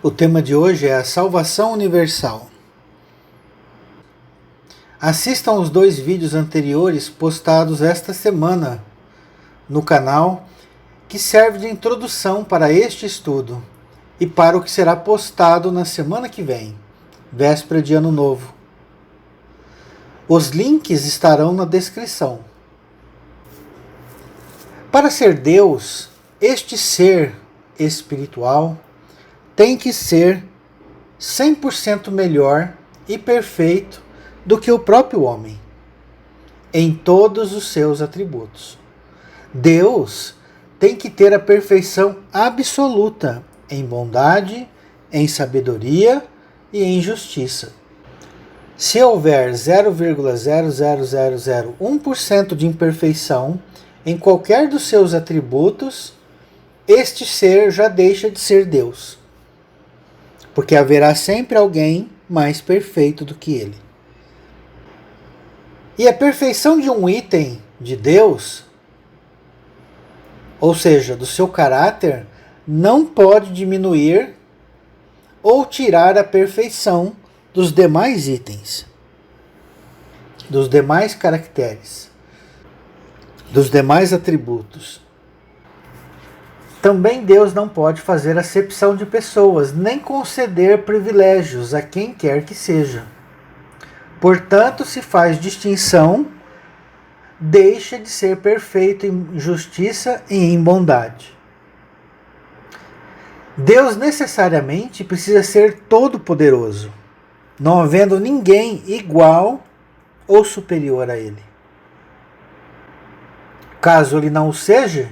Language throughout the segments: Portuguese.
O tema de hoje é a salvação universal. Assistam os 2 vídeos anteriores postados esta semana no canal, que serve de introdução para este estudo e para o que será postado na semana que vem, véspera de Ano Novo. Os links estarão na descrição. Para ser Deus, este ser espiritual tem que ser 100% melhor e perfeito do que o próprio homem, em todos os seus atributos. Deus tem que ter a perfeição absoluta em bondade, em sabedoria e em justiça. Se houver 0,00001% de imperfeição em qualquer dos seus atributos, este ser já deixa de ser Deus, porque haverá sempre alguém mais perfeito do que ele. E a perfeição de um item de Deus, ou seja, do seu caráter, não pode diminuir ou tirar a perfeição dos demais itens, dos demais caracteres, dos demais atributos. Também Deus não pode fazer acepção de pessoas, nem conceder privilégios a quem quer que seja. Portanto, se faz distinção, deixa de ser perfeito em justiça e em bondade. Deus necessariamente precisa ser todo-poderoso, não havendo ninguém igual ou superior a ele. Caso ele não o seja,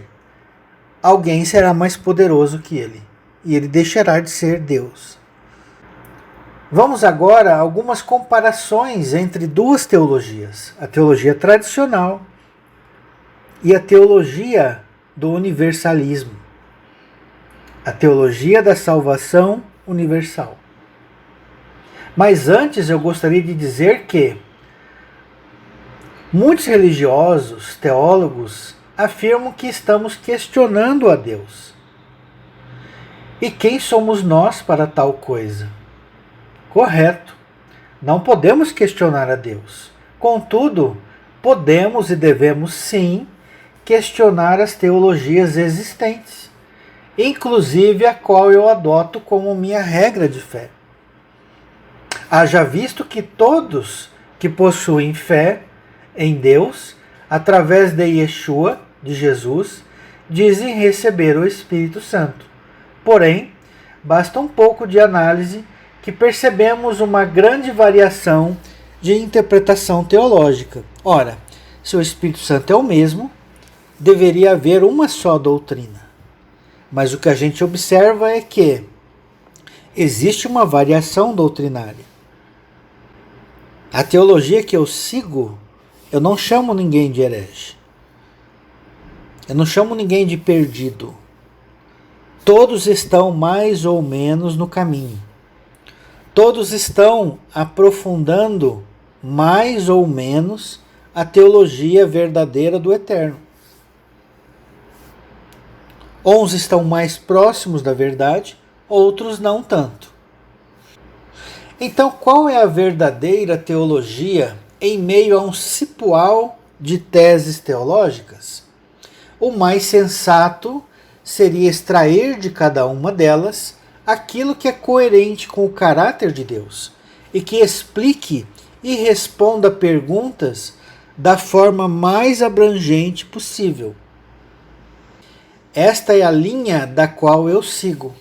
alguém será mais poderoso que ele, e ele deixará de ser Deus. Vamos agora a algumas comparações entre 2 teologias, a teologia tradicional e a teologia do universalismo, a teologia da salvação universal. Mas antes eu gostaria de dizer que muitos religiosos, teólogos, afirmam que estamos questionando a Deus. E quem somos nós para tal coisa? Correto. Não podemos questionar a Deus. Contudo, podemos e devemos sim questionar as teologias existentes, inclusive a qual eu adoto como minha regra de fé. Haja visto que todos que possuem fé em Deus, através de Yeshua, de Jesus, dizem receber o Espírito Santo. Porém, basta um pouco de análise que percebemos uma grande variação de interpretação teológica. Ora, se o Espírito Santo é o mesmo, deveria haver uma só doutrina. Mas o que a gente observa é que existe uma variação doutrinária. A teologia que eu sigo, eu não chamo ninguém de herege. Eu não chamo ninguém de perdido. Todos estão mais ou menos no caminho. Todos estão aprofundando mais ou menos a teologia verdadeira do eterno. Uns estão mais próximos da verdade, outros não tanto. Então, qual é a verdadeira teologia em meio a um cipoal de teses teológicas? O mais sensato seria extrair de cada uma delas aquilo que é coerente com o caráter de Deus e que explique e responda perguntas da forma mais abrangente possível. Esta é a linha da qual eu sigo.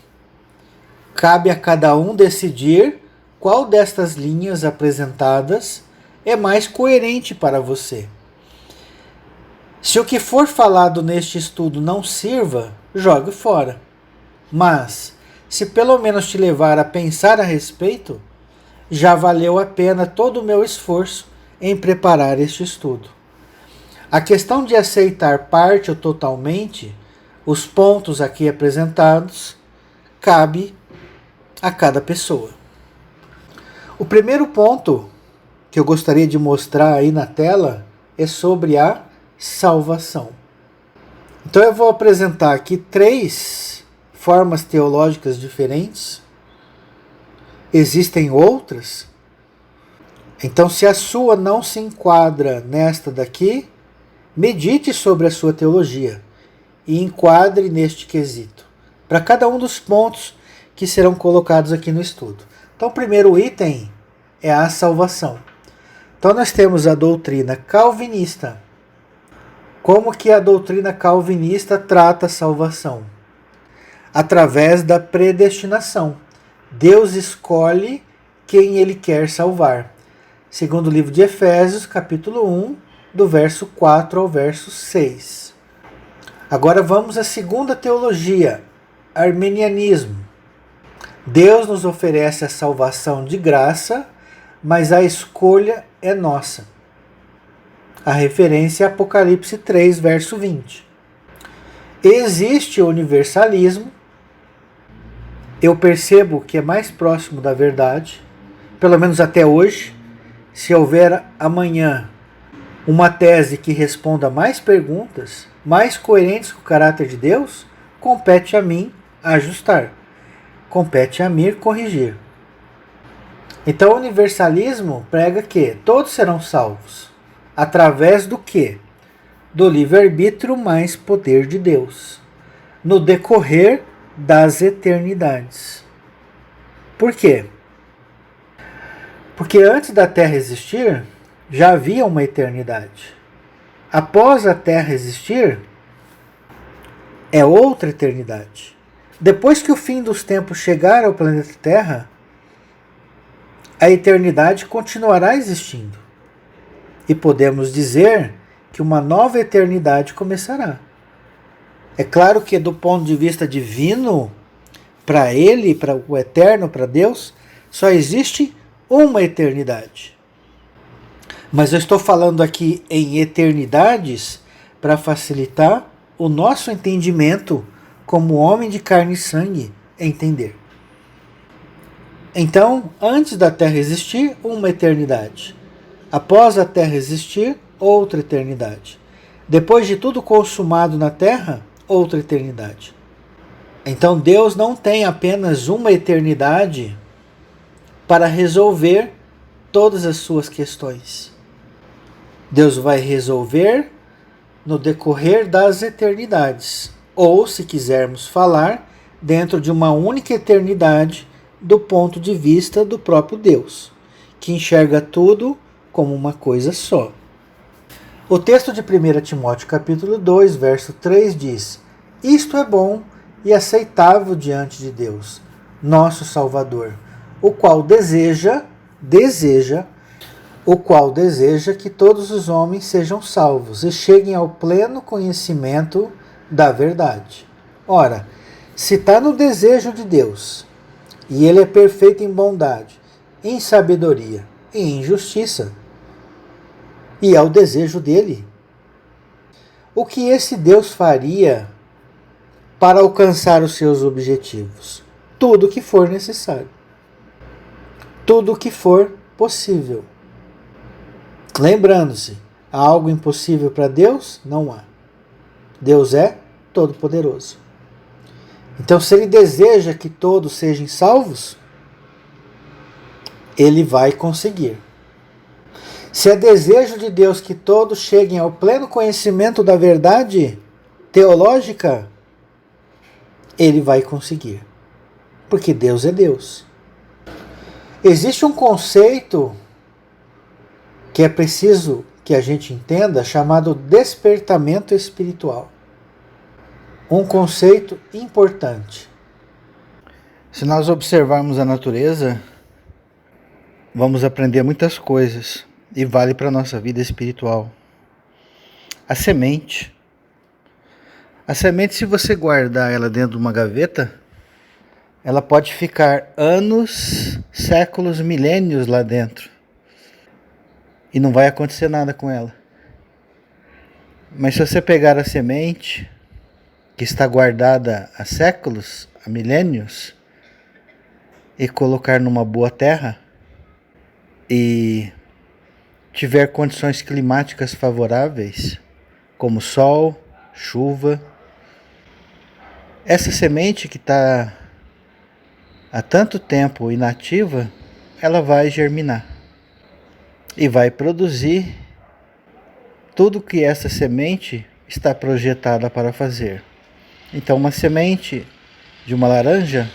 Cabe a cada um decidir qual destas linhas apresentadas é mais coerente para você. Se o que for falado neste estudo não sirva, jogue fora. Mas, se pelo menos te levar a pensar a respeito, já valeu a pena todo o meu esforço em preparar este estudo. A questão de aceitar parte ou totalmente os pontos aqui apresentados cabe a cada pessoa. O primeiro ponto que eu gostaria de mostrar aí na tela é sobre a salvação. Então eu vou apresentar aqui 3 formas teológicas diferentes Existem outras? Então, se a sua não se enquadra nesta daqui, medite sobre a sua teologia e enquadre neste quesito, para cada um dos pontos que serão colocados aqui no estudo. Então, o primeiro item é a salvação. Então, nós temos a doutrina calvinista. Como que a doutrina calvinista trata a salvação? Através da predestinação. Deus escolhe quem ele quer salvar. Segundo o livro de Efésios, capítulo 1, do verso 4 ao verso 6. Agora vamos à segunda teologia, arminianismo. Deus nos oferece a salvação de graça, mas a escolha é nossa. A referência é Apocalipse 3, verso 20. Existe o universalismo. Eu percebo que é mais próximo da verdade, pelo menos até hoje. Se houver amanhã uma tese que responda mais perguntas, mais coerentes com o caráter de Deus, compete a mim ajustar. Compete a mim corrigir. Então o universalismo prega que todos serão salvos. Através do quê? Do livre-arbítrio mais poder de Deus. No decorrer das eternidades. Por quê? Porque antes da Terra existir, já havia uma eternidade. Após a Terra existir, é outra eternidade. Depois que o fim dos tempos chegar ao planeta Terra, a eternidade continuará existindo. E podemos dizer que uma nova eternidade começará. É claro que do ponto de vista divino, para ele, para o eterno, para Deus, só existe uma eternidade. Mas eu estou falando aqui em eternidades para facilitar o nosso entendimento como homem de carne e sangue entender. Então, antes da Terra existir, uma eternidade. Após a Terra existir, outra eternidade. Depois de tudo consumado na Terra, outra eternidade. Então Deus não tem apenas uma eternidade para resolver todas as suas questões. Deus vai resolver no decorrer das eternidades. Ou, se quisermos falar, dentro de uma única eternidade do ponto de vista do próprio Deus, que enxerga tudo como uma coisa só. O texto de 1 Timóteo capítulo 2, verso 3 diz: Isto é bom e aceitável diante de Deus, nosso Salvador, o qual deseja que todos os homens sejam salvos e cheguem ao pleno conhecimento da verdade. Ora, se está no desejo de Deus, e ele é perfeito em bondade, em sabedoria e em justiça, e é o desejo dele, o que esse Deus faria para alcançar os seus objetivos? Tudo o que for necessário. Tudo o que for possível. Lembrando-se, há algo impossível para Deus? Não há. Deus é todo-poderoso. Então, se ele deseja que todos sejam salvos, ele vai conseguir. Se é desejo de Deus que todos cheguem ao pleno conhecimento da verdade teológica, ele vai conseguir. Porque Deus é Deus. Existe um conceito que é preciso que a gente entenda, chamado despertamento espiritual. Um conceito importante. Se nós observarmos a natureza, vamos aprender muitas coisas e vale para a nossa vida espiritual. A semente. A semente, se você guardar ela dentro de uma gaveta, ela pode ficar anos, séculos, milênios lá dentro. E não vai acontecer nada com ela. Mas se você pegar a semente, que está guardada há séculos, há milênios, e colocar numa boa terra, e tiver condições climáticas favoráveis, como sol, chuva, essa semente que está há tanto tempo inativa, ela vai germinar e vai produzir tudo que essa semente está projetada para fazer. Então, uma semente de uma laranja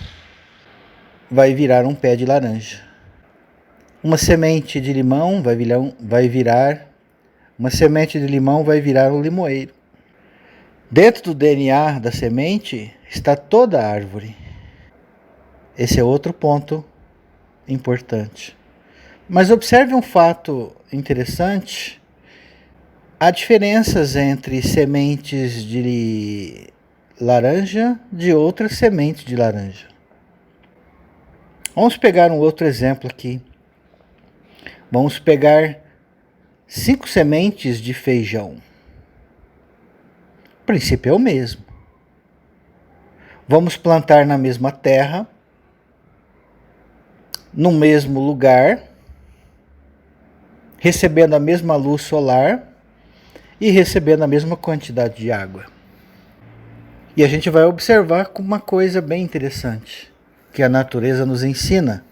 vai virar um pé de laranja. Uma semente de limão uma semente de limão vai virar um limoeiro. Dentro do DNA da semente está toda a árvore. Esse é outro ponto importante. Mas observe um fato interessante. Há diferenças entre sementes de laranja de outras sementes de laranja. Vamos pegar um outro exemplo aqui. Vamos pegar 5 sementes de feijão. O princípio é o mesmo. Vamos plantar na mesma terra, no mesmo lugar, recebendo a mesma luz solar e recebendo a mesma quantidade de água. E a gente vai observar uma coisa bem interessante, que a natureza nos ensina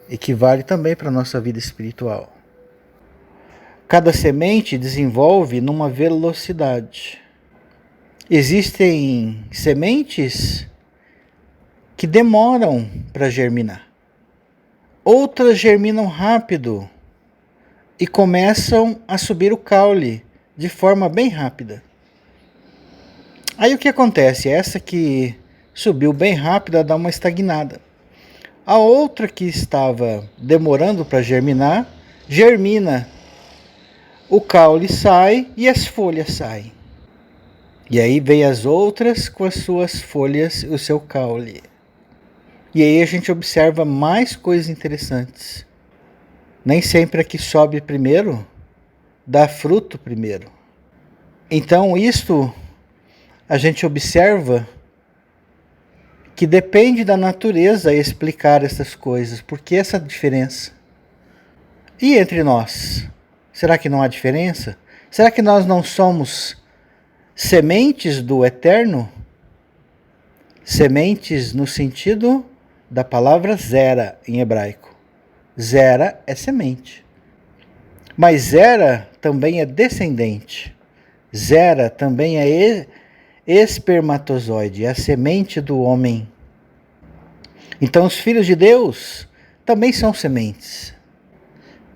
e que vale também para a nossa vida espiritual. Cada semente desenvolve numa velocidade. Existem sementes que demoram para germinar. Outras germinam rápido e começam a subir o caule de forma bem rápida. Aí o que acontece? Essa que subiu bem rápida dá uma estagnada. A outra que estava demorando para germinar, germina. O caule sai e as folhas saem. E aí vem as outras com as suas folhas e o seu caule. E aí a gente observa mais coisas interessantes. Nem sempre a que sobe primeiro dá fruto primeiro. Então isto a gente observa que depende da natureza explicar essas coisas. Por que essa diferença? E entre nós? Será que não há diferença? Será que nós não somos sementes do eterno? Sementes no sentido da palavra zera em hebraico. Zera é semente. Mas zera também é descendente. Zera também é espermatozoide, é a semente do homem. Então os filhos de Deus também são sementes.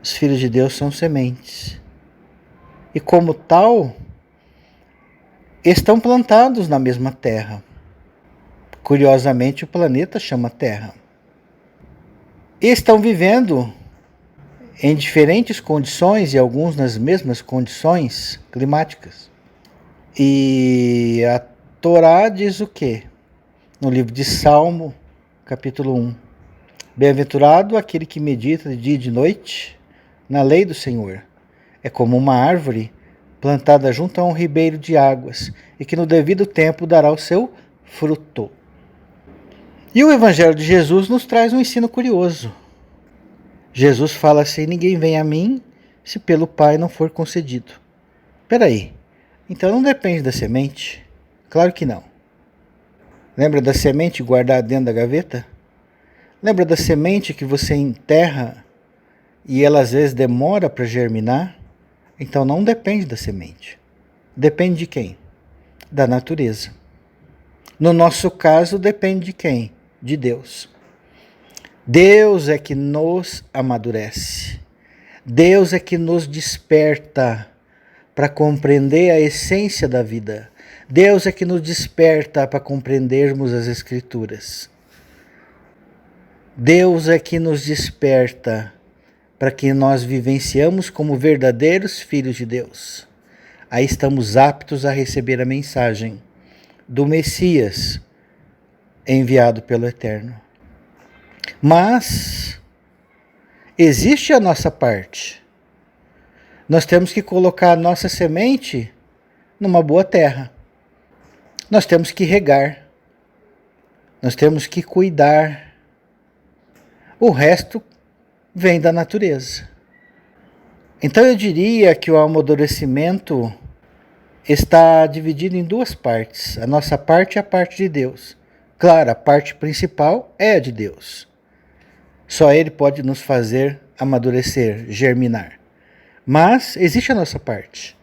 Os filhos de Deus são sementes. E como tal, estão plantados na mesma terra. Curiosamente, o planeta chama Terra. E estão vivendo em diferentes condições e alguns nas mesmas condições climáticas. E a Torá diz o quê? No livro de Salmo, capítulo 1. Bem-aventurado aquele que medita de dia e de noite na lei do Senhor. É como uma árvore plantada junto a um ribeiro de águas e que no devido tempo dará o seu fruto. E o Evangelho de Jesus nos traz um ensino curioso. Jesus fala assim: ninguém vem a mim se pelo Pai não for concedido. Peraí, então não depende da semente? Claro que não. Lembra da semente guardada dentro da gaveta? Lembra da semente que você enterra e ela às vezes demora para germinar? Então não depende da semente. Depende de quem? Da natureza. No nosso caso, depende de quem? De Deus. Deus é que nos amadurece. Deus é que nos desperta para compreender a essência da vida. Deus é que nos desperta para compreendermos as Escrituras. Deus é que nos desperta para que nós vivenciamos como verdadeiros filhos de Deus. Aí estamos aptos a receber a mensagem do Messias enviado pelo Eterno. Mas existe a nossa parte. Nós temos que colocar a nossa semente numa boa terra. Nós temos que regar. Nós temos que cuidar. O resto vem da natureza. Então eu diria que o amadurecimento está dividido em duas partes. A nossa parte e a parte de Deus. Claro, a parte principal é a de Deus. Só Ele pode nos fazer amadurecer, germinar. Mas existe a nossa parte.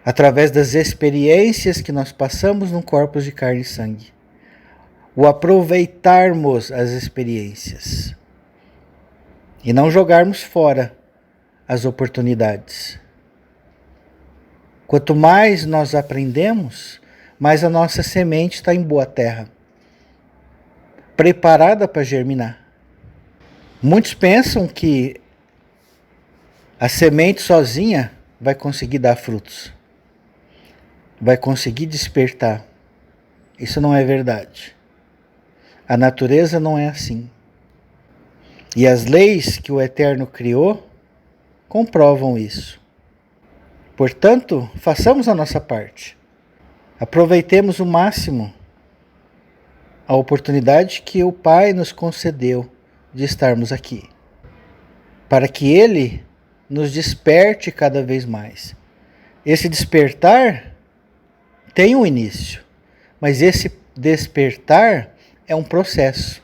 Através das experiências que nós passamos num corpo de carne e sangue. O aproveitarmos as experiências. E não jogarmos fora as oportunidades. Quanto mais nós aprendemos, mais a nossa semente está em boa terra, preparada para germinar. Muitos pensam que a semente sozinha vai conseguir dar frutos, vai conseguir despertar. Isso não é verdade. A natureza não é assim. E as leis que o Eterno criou comprovam isso. Portanto, façamos a nossa parte. Aproveitemos o máximo a oportunidade que o Pai nos concedeu de estarmos aqui, para que Ele nos desperte cada vez mais. Esse despertar tem um início, mas esse despertar é um processo.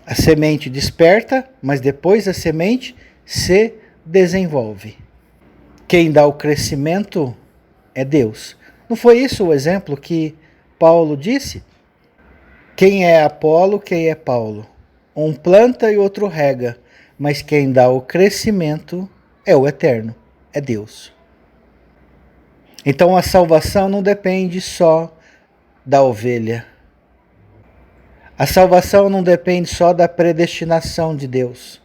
A semente desperta, mas depois a semente se desenvolve. Quem dá o crescimento é Deus. Não foi isso o exemplo que Paulo disse? Quem é Apolo, quem é Paulo? Um planta e outro rega, mas quem dá o crescimento é o Eterno, é Deus. Então a salvação não depende só da ovelha. A salvação não depende só da predestinação de Deus,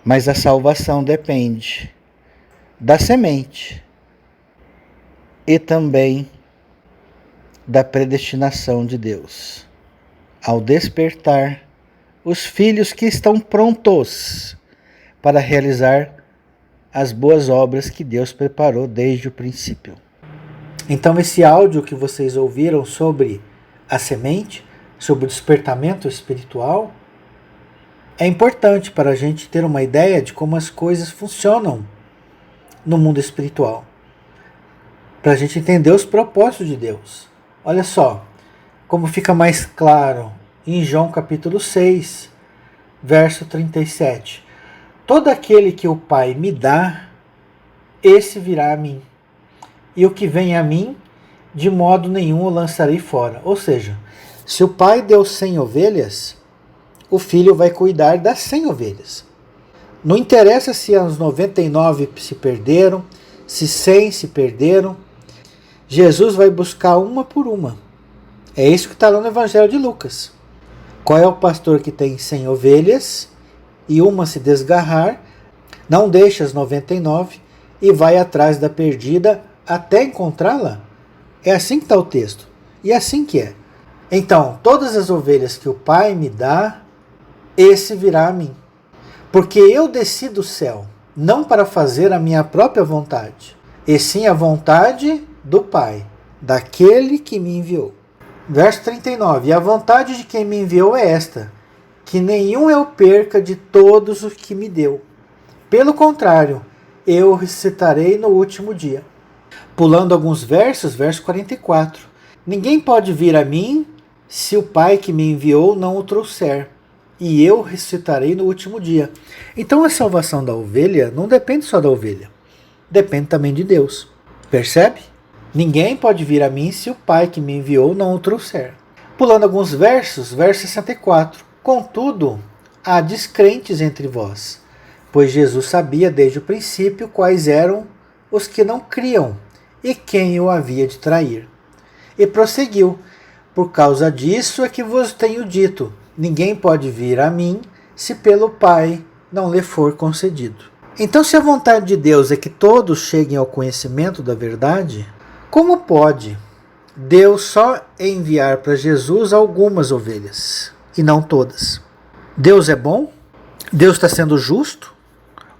mas a salvação depende da semente e também da predestinação de Deus. Ao despertar, os filhos que estão prontos para realizar as boas obras que Deus preparou desde o princípio. Então esse áudio que vocês ouviram sobre a semente, sobre o despertamento espiritual, é importante para a gente ter uma ideia de como as coisas funcionam no mundo espiritual. Para a gente entender os propósitos de Deus. Olha só, como fica mais claro em João capítulo 6, verso 37. Todo aquele que o Pai me dá, esse virá a mim. E o que vem a mim, de modo nenhum o lançarei fora. Ou seja, se o Pai deu 100 ovelhas, o Filho vai cuidar das 100 ovelhas. Não interessa se as 99 se perderam, se 100 se perderam. Jesus vai buscar uma por uma. É isso que está lá no Evangelho de Lucas. Qual é o pastor que tem 100 ovelhas e uma se desgarrar, não deixa as 99 e vai atrás da perdida até encontrá-la? É assim que está o texto. E é assim que é. Então, todas as ovelhas que o Pai me dá, esse virá a mim. Porque eu desci do céu, não para fazer a minha própria vontade, e sim a vontade do Pai, daquele que me enviou. Verso 39. E a vontade de quem me enviou é esta, que nenhum eu perca de todos os que me deu. Pelo contrário, eu o ressuscitarei no último dia. Pulando alguns versos, verso 44. Ninguém pode vir a mim se o Pai que me enviou não o trouxer, e eu ressuscitarei no último dia. Então a salvação da ovelha não depende só da ovelha, depende também de Deus. Percebe? Ninguém pode vir a mim se o Pai que me enviou não o trouxer. Pulando alguns versos, verso 64. Contudo, há descrentes entre vós, pois Jesus sabia desde o princípio quais eram os que não criam e quem o havia de trair. E prosseguiu: por causa disso é que vos tenho dito, ninguém pode vir a mim se pelo Pai não lhe for concedido. Então, se a vontade de Deus é que todos cheguem ao conhecimento da verdade, como pode Deus só enviar para Jesus algumas ovelhas e não todas? Deus é bom? Deus está sendo justo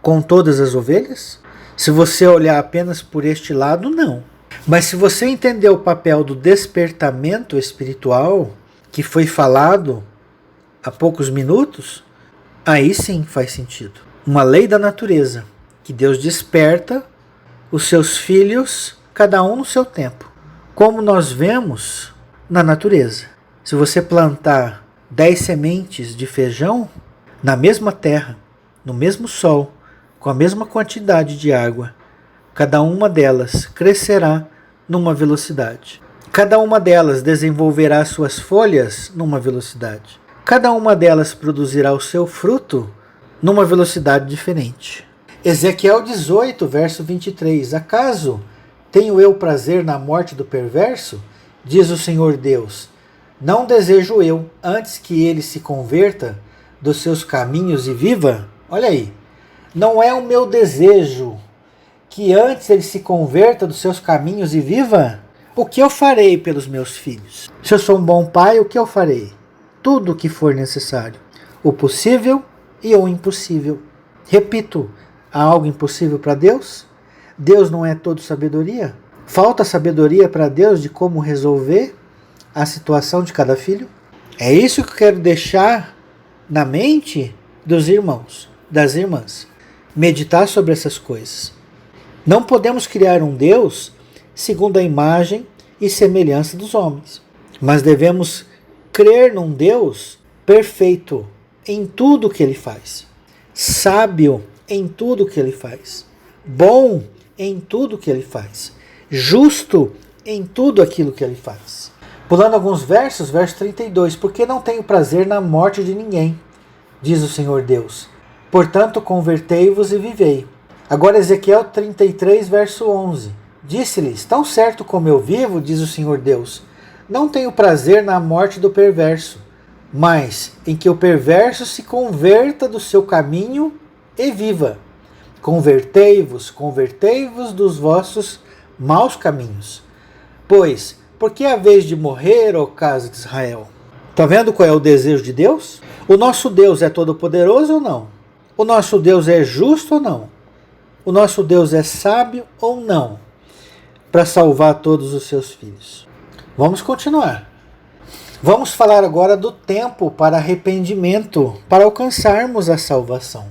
com todas as ovelhas? Se você olhar apenas por este lado, não. Mas se você entender o papel do despertamento espiritual, que foi falado há poucos minutos, aí sim faz sentido. Uma lei da natureza, que Deus desperta os seus filhos, cada um no seu tempo, como nós vemos na natureza. Se você plantar 10 sementes de feijão na mesma terra, no mesmo sol, com a mesma quantidade de água, cada uma delas crescerá numa velocidade. Cada uma delas desenvolverá suas folhas numa velocidade. Cada uma delas produzirá o seu fruto numa velocidade diferente. Ezequiel 18, verso 23. Acaso tenho eu prazer na morte do perverso? Diz o Senhor Deus. Não desejo eu, antes que ele se converta dos seus caminhos e viva? Olha aí. Não é o meu desejo que antes ele se converta dos seus caminhos e viva? O que eu farei pelos meus filhos? Se eu sou um bom pai, o que eu farei? Tudo o que for necessário. O possível e o impossível. Repito, há algo impossível para Deus? Deus não é todo sabedoria? Falta sabedoria para Deus de como resolver a situação de cada filho? É isso que eu quero deixar na mente dos irmãos, das irmãs. Meditar sobre essas coisas. Não podemos criar um Deus segundo a imagem e semelhança dos homens, mas devemos crer num Deus perfeito em tudo que ele faz, sábio em tudo que ele faz, bom em tudo que ele faz, justo em tudo aquilo que ele faz. Pulando alguns versos, verso 32, porque não tenho prazer na morte de ninguém, diz o Senhor Deus, portanto convertei-vos e vivei. Agora Ezequiel 33, verso 11, disse-lhes, tão certo como eu vivo, diz o Senhor Deus, não tenho prazer na morte do perverso, mas em que o perverso se converta do seu caminho e viva. Convertei-vos, convertei-vos dos vossos maus caminhos. Pois, por que a vez de morrer, ó casa de Israel? Está vendo qual é o desejo de Deus? O nosso Deus é todo-poderoso ou não? O nosso Deus é justo ou não? O nosso Deus é sábio ou não? Para salvar todos os seus filhos. Vamos continuar. Vamos falar agora do tempo para arrependimento, para alcançarmos a salvação.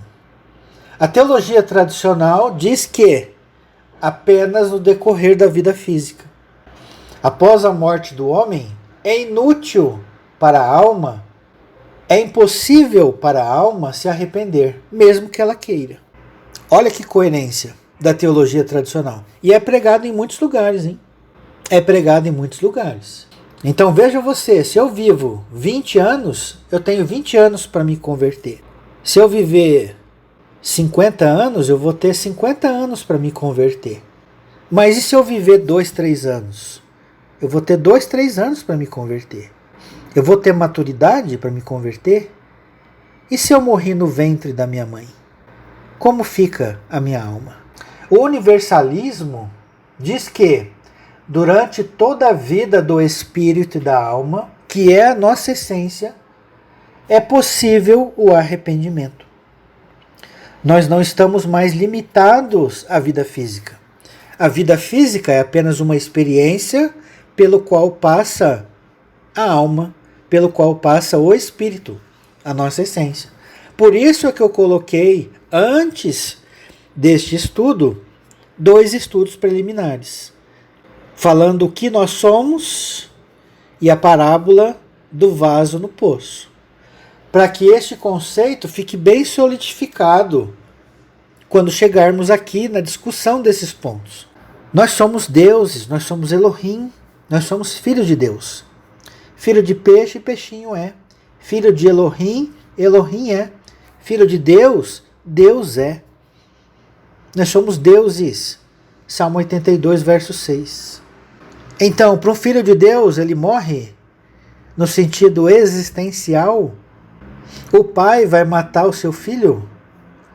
A teologia tradicional diz que apenas no decorrer da vida física. Após a morte do homem, é inútil para a alma, é impossível para a alma se arrepender, mesmo que ela queira. Olha que coerência da teologia tradicional. E é pregado em muitos lugares, hein? É pregado em muitos lugares. Então veja você, se eu vivo 20 anos, eu tenho 20 anos para me converter. Se eu viver 50 anos, eu vou ter 50 anos para me converter. Mas e se eu viver 2, 3 anos? Eu vou ter 2, 3 anos para me converter. Eu vou ter maturidade para me converter? E se eu morrer no ventre da minha mãe? Como fica a minha alma? O universalismo diz que durante toda a vida do espírito e da alma, que é a nossa essência, é possível o arrependimento. Nós não estamos mais limitados à vida física. A vida física é apenas uma experiência pelo qual passa a alma, pelo qual passa o espírito, a nossa essência. Por isso é que eu coloquei, antes deste estudo, 2 estudos preliminares. Falando o que nós somos e a parábola do vaso no poço. Para que este conceito fique bem solidificado quando chegarmos aqui na discussão desses pontos. Nós somos deuses, nós somos Elohim, nós somos filhos de Deus. Filho de peixe, peixinho é. Filho de Elohim, Elohim é. Filho de Deus, Deus é. Nós somos deuses. Salmo 82, verso 6. Então, para um filho de Deus, ele morre no sentido existencial. O pai vai matar o seu filho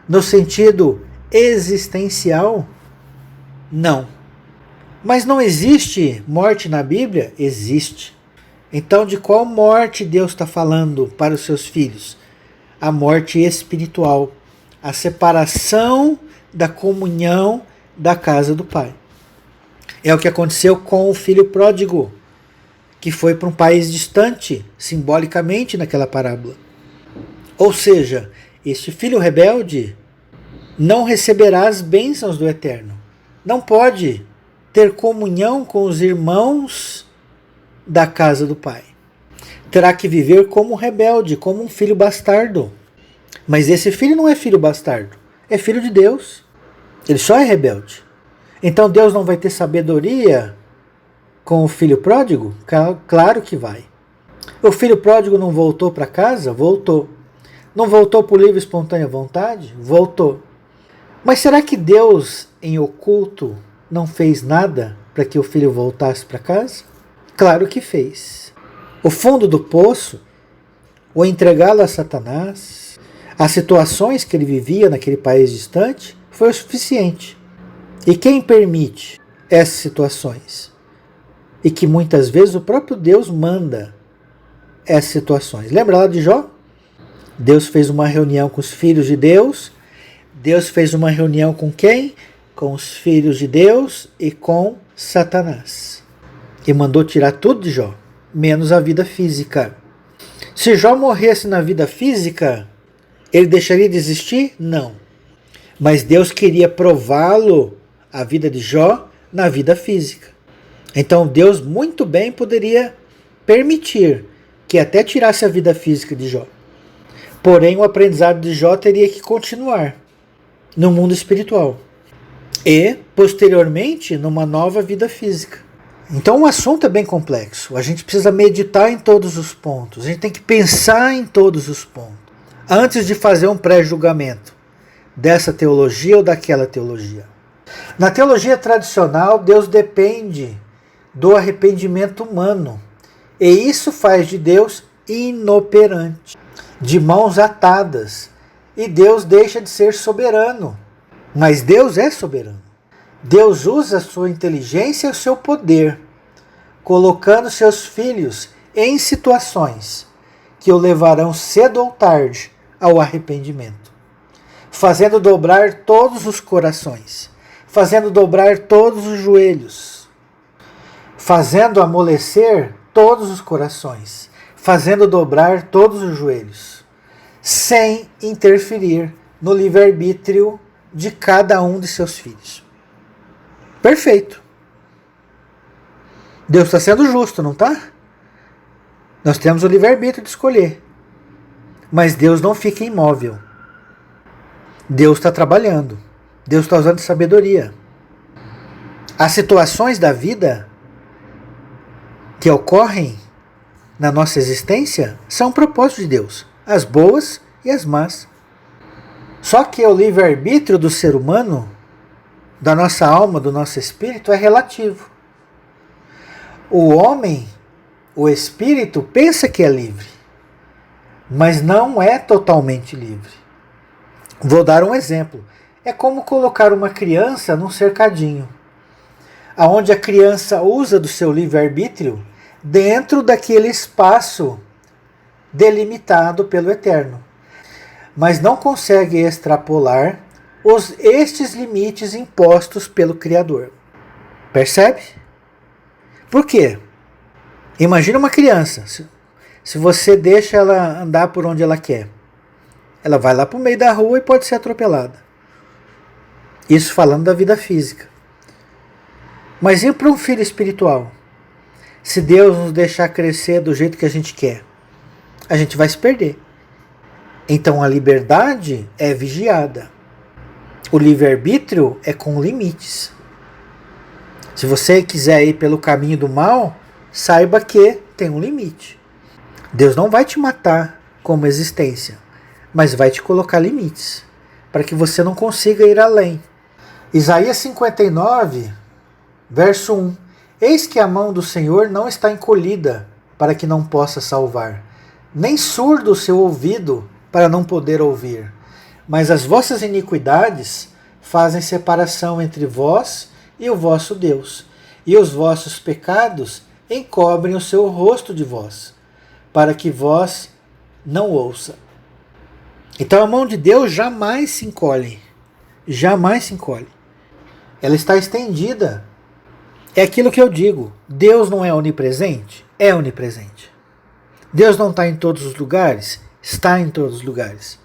no sentido existencial? Não. Mas não existe morte na Bíblia? Existe. Então, de qual morte Deus está falando para os seus filhos? A morte espiritual. A separação da comunhão da casa do pai. É o que aconteceu com o filho pródigo, que foi para um país distante, simbolicamente naquela parábola. Ou seja, este filho rebelde não receberá as bênçãos do Eterno. Não pode ter comunhão com os irmãos da casa do Pai. terá que viver como um rebelde, como um filho bastardo. Mas esse filho não é filho bastardo, é filho de Deus. Ele só é rebelde. Então Deus não vai ter sabedoria com o filho pródigo? Claro que vai. O filho pródigo não voltou para casa? Voltou. Não voltou por livre e espontânea vontade? Voltou. Mas será que Deus, em oculto, não fez nada para que o filho voltasse para casa? Claro que fez. O fundo do poço, o entregá-lo a Satanás, as situações que ele vivia naquele país distante, foi o suficiente. E quem permite essas situações? E que muitas vezes o próprio Deus manda essas situações. Lembra lá de Jó? Deus fez uma reunião com os filhos de Deus. Deus fez uma reunião com quem? Com os filhos de Deus e com Satanás. E mandou tirar tudo de Jó, menos a vida física. Se Jó morresse na vida física, ele deixaria de existir? Não. Mas Deus queria prová-lo, a vida de Jó, na vida física. Então Deus muito bem poderia permitir que até tirasse a vida física de Jó. Porém, o aprendizado de Jó teria que continuar no mundo espiritual e, posteriormente, numa nova vida física. Então o assunto é bem complexo. A gente precisa meditar em todos os pontos. A gente tem que pensar em todos os pontos antes de fazer um pré-julgamento dessa teologia ou daquela teologia. Na teologia tradicional, Deus depende do arrependimento humano. E isso faz de Deus inoperante, de mãos atadas. E Deus deixa de ser soberano. Mas Deus é soberano. Deus usa a sua inteligência e o seu poder, colocando seus filhos em situações que o levarão cedo ou tarde ao arrependimento, fazendo dobrar todos os corações, fazendo dobrar todos os joelhos, fazendo amolecer todos os corações, fazendo dobrar todos os joelhos, sem interferir no livre-arbítrio de cada um de seus filhos. Perfeito. Deus está sendo justo, não está? Nós temos o livre-arbítrio de escolher. Mas Deus não fica imóvel. Deus está trabalhando. Deus está usando sabedoria. As situações da vida que ocorrem na nossa existência são propósitos de Deus. As boas e as más. Só que o livre-arbítrio do ser humano, da nossa alma, do nosso espírito, é relativo. O homem, o espírito, pensa que é livre, mas não é totalmente livre. Vou dar um exemplo. É como colocar uma criança num cercadinho, onde a criança usa do seu livre-arbítrio dentro daquele espaço delimitado pelo Eterno, mas não consegue extrapolar estes limites impostos pelo Criador. Percebe? Por quê? Imagina uma criança. Se você deixa ela andar por onde ela quer, ela vai lá para o meio da rua e pode ser atropelada. Isso falando da vida física. Mas e para um filho espiritual? Se Deus nos deixar crescer do jeito que a gente quer, a gente vai se perder. Então a liberdade é vigiada. O livre-arbítrio é com limites. Se você quiser ir pelo caminho do mal, saiba que tem um limite. Deus não vai te matar como existência, mas vai te colocar limites, para que você não consiga ir além. Isaías 59, verso 1. Eis que a mão do Senhor não está encolhida, para que não possa salvar, nem surdo o seu ouvido, para não poder ouvir. Mas as vossas iniquidades fazem separação entre vós e o vosso Deus, e os vossos pecados encobrem o seu rosto de vós, para que vós não ouça. Então a mão de Deus jamais se encolhe. Jamais se encolhe. Ela está estendida. É aquilo que eu digo. Deus não é onipresente? É onipresente. Deus não está em todos os lugares? Está em todos os lugares.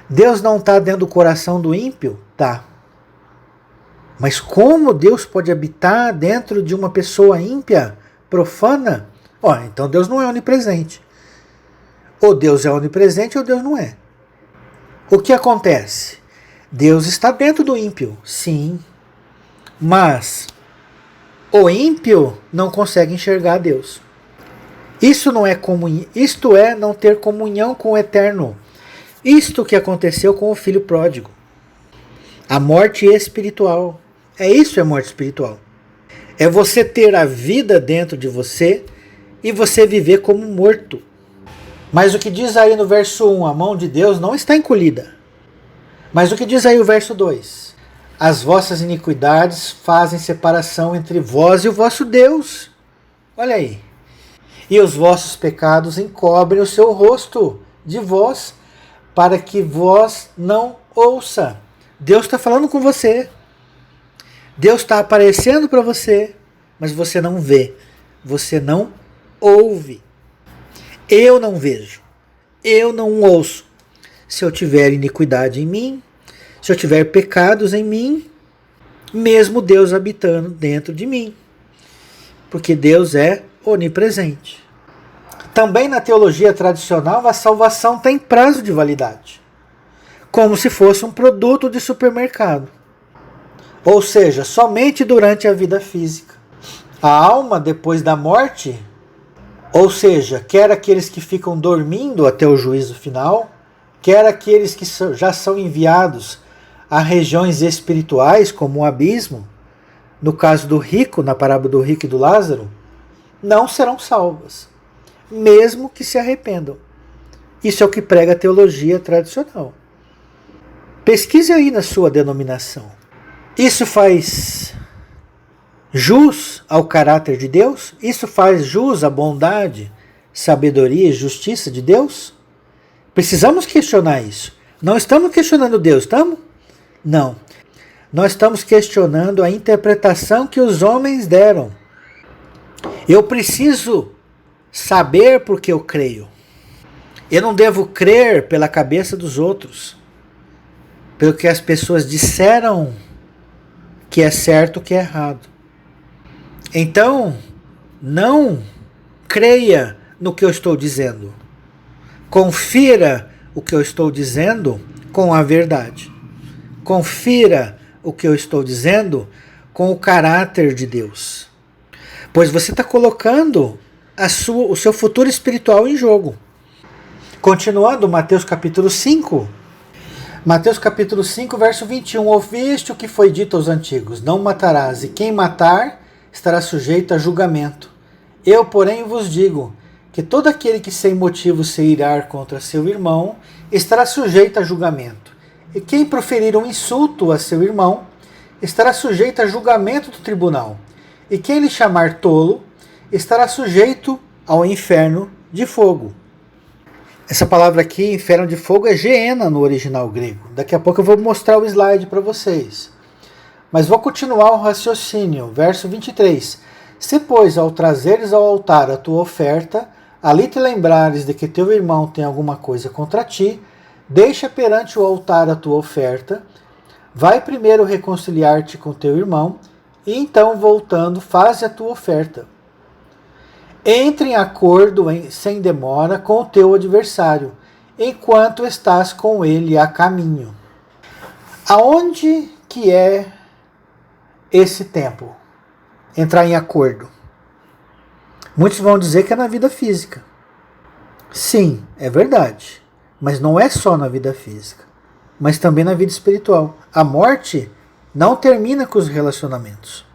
Deus não está dentro do coração do ímpio? Tá. Mas como Deus pode habitar dentro de uma pessoa ímpia, profana? Ó, então Deus não é onipresente. Ou Deus é onipresente ou Deus não é. O que acontece? Deus está dentro do ímpio, sim. Mas o ímpio não consegue enxergar Deus. Isso não é comunhão, isto é não ter comunhão com o eterno. Isto que aconteceu com o filho pródigo. A morte espiritual. Isso é morte espiritual. É você ter a vida dentro de você e você viver como morto. Mas o que diz aí no verso 1, a mão de Deus não está encolhida. Mas o que diz aí o verso 2? As vossas iniquidades fazem separação entre vós e o vosso Deus. Olha aí. E os vossos pecados encobrem o seu rosto de vós, para que vós não ouça. Deus está falando com você. Deus está aparecendo para você, mas você não vê. Você não ouve. Eu não vejo. Eu não ouço. Se eu tiver iniquidade em mim, se eu tiver pecados em mim, mesmo Deus habitando dentro de mim. Porque Deus é onipresente. Também na teologia tradicional, a salvação tem prazo de validade, como se fosse um produto de supermercado. Ou seja, somente durante a vida física. A alma, depois da morte, ou seja, quer aqueles que ficam dormindo até o juízo final, quer aqueles que já são enviados a regiões espirituais, como o abismo, no caso do rico, na parábola do rico e do Lázaro, não serão salvas, mesmo que se arrependam. Isso é o que prega a teologia tradicional. Pesquise aí na sua denominação. Isso faz jus ao caráter de Deus? Isso faz jus à bondade, sabedoria e justiça de Deus? Precisamos questionar isso. Não estamos questionando Deus, estamos? Não. Nós estamos questionando a interpretação que os homens deram. Eu preciso saber porque eu creio. Eu não devo crer pela cabeça dos outros, pelo que as pessoas disseram que é certo ou que é errado. Então, não creia no que eu estou dizendo. Confira o que eu estou dizendo com a verdade. Confira o que eu estou dizendo com o caráter de Deus. Pois você está colocando o seu futuro espiritual em jogo. Continuando, Mateus capítulo 5. Mateus capítulo 5, verso 21. Ouviste o que foi dito aos antigos: não matarás, e quem matar estará sujeito a julgamento. Eu, porém, vos digo que todo aquele que sem motivo se irar contra seu irmão estará sujeito a julgamento. E quem proferir um insulto a seu irmão estará sujeito a julgamento do tribunal. E quem lhe chamar tolo estará sujeito ao inferno de fogo. Essa palavra aqui, inferno de fogo, é Geena no original grego. Daqui a pouco eu vou mostrar o slide para vocês. Mas vou continuar o raciocínio. Verso 23. Se, pois, ao trazeres ao altar a tua oferta, ali te lembrares de que teu irmão tem alguma coisa contra ti, deixa perante o altar a tua oferta, vai primeiro reconciliar-te com teu irmão, e então, voltando, faze a tua oferta. Entre em acordo sem demora com o teu adversário, enquanto estás com ele a caminho. Aonde que é esse tempo? Entrar em acordo. Muitos vão dizer que é na vida física. Sim, é verdade. Mas não é só na vida física, mas também na vida espiritual. A morte não termina com os relacionamentos.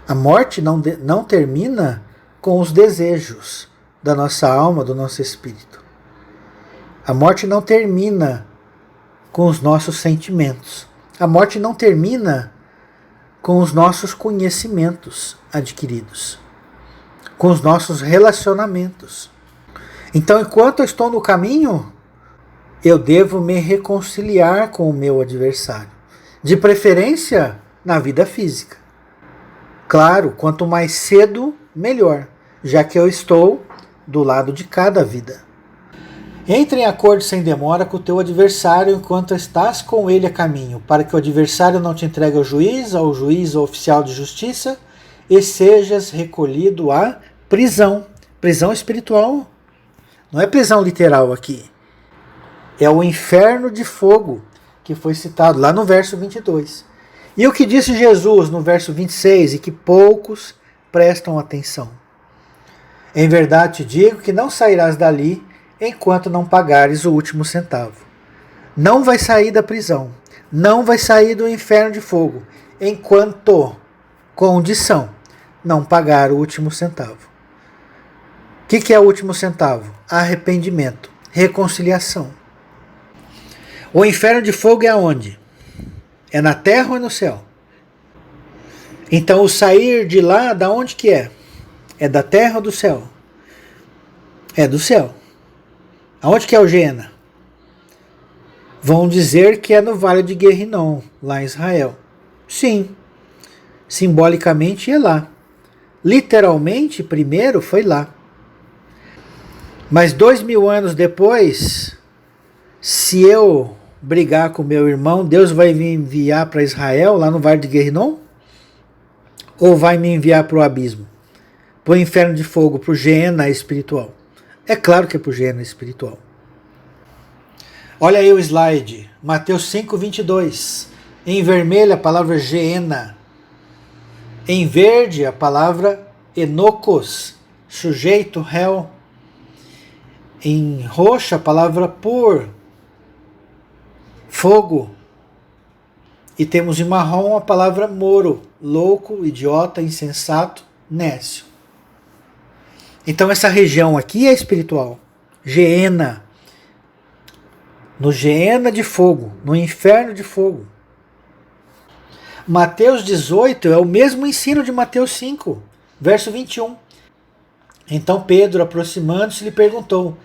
A morte não termina com os desejos da nossa alma, do nosso espírito. A morte não termina com os nossos sentimentos. A morte não termina com os nossos conhecimentos adquiridos, com os nossos relacionamentos. Então, enquanto eu estou no caminho, eu devo me reconciliar com o meu adversário. De preferência, na vida física. Claro, quanto mais cedo, melhor, já que eu estou do lado de cada vida. Entre em acordo sem demora com o teu adversário enquanto estás com ele a caminho, para que o adversário não te entregue ao juiz ou oficial de justiça, e sejas recolhido à prisão. Prisão espiritual. Não é prisão literal aqui. É o inferno de fogo que foi citado lá no verso 22. E o que disse Jesus no verso 26, e que poucos prestam atenção. Em verdade te digo que não sairás dali enquanto não pagares o último centavo. Não vai sair da prisão, não vai sair do inferno de fogo, enquanto, condição, não pagar o último centavo. O que é o último centavo? Arrependimento, reconciliação. O inferno de fogo é aonde? É na terra ou é no céu? Então o sair de lá, da onde que é? É da terra ou do céu? É do céu. Aonde que é o Gêena? Vão dizer que é no Vale de Guerrinom, lá em Israel. Sim, simbolicamente é lá. Literalmente, primeiro foi lá. Mas 2000 anos depois, se eu brigar com meu irmão, Deus vai me enviar para Israel, lá no Vale de Guerrinom? Ou vai me enviar para o abismo? Para o inferno de fogo, para o Gêena espiritual? É claro que é para o Gêena espiritual. Olha aí o slide, Mateus 5, 22. Em vermelho a palavra Gêena. Em verde a palavra Enocos, sujeito, réu. Em roxo a palavra pur, fogo. E temos em marrom a palavra moro, louco, idiota, insensato, nécio. Então essa região aqui é espiritual. Gêena. No Gêena de fogo, no inferno de fogo. Mateus 18 é o mesmo ensino de Mateus 5, verso 21. Então Pedro, aproximando-se, lhe perguntou: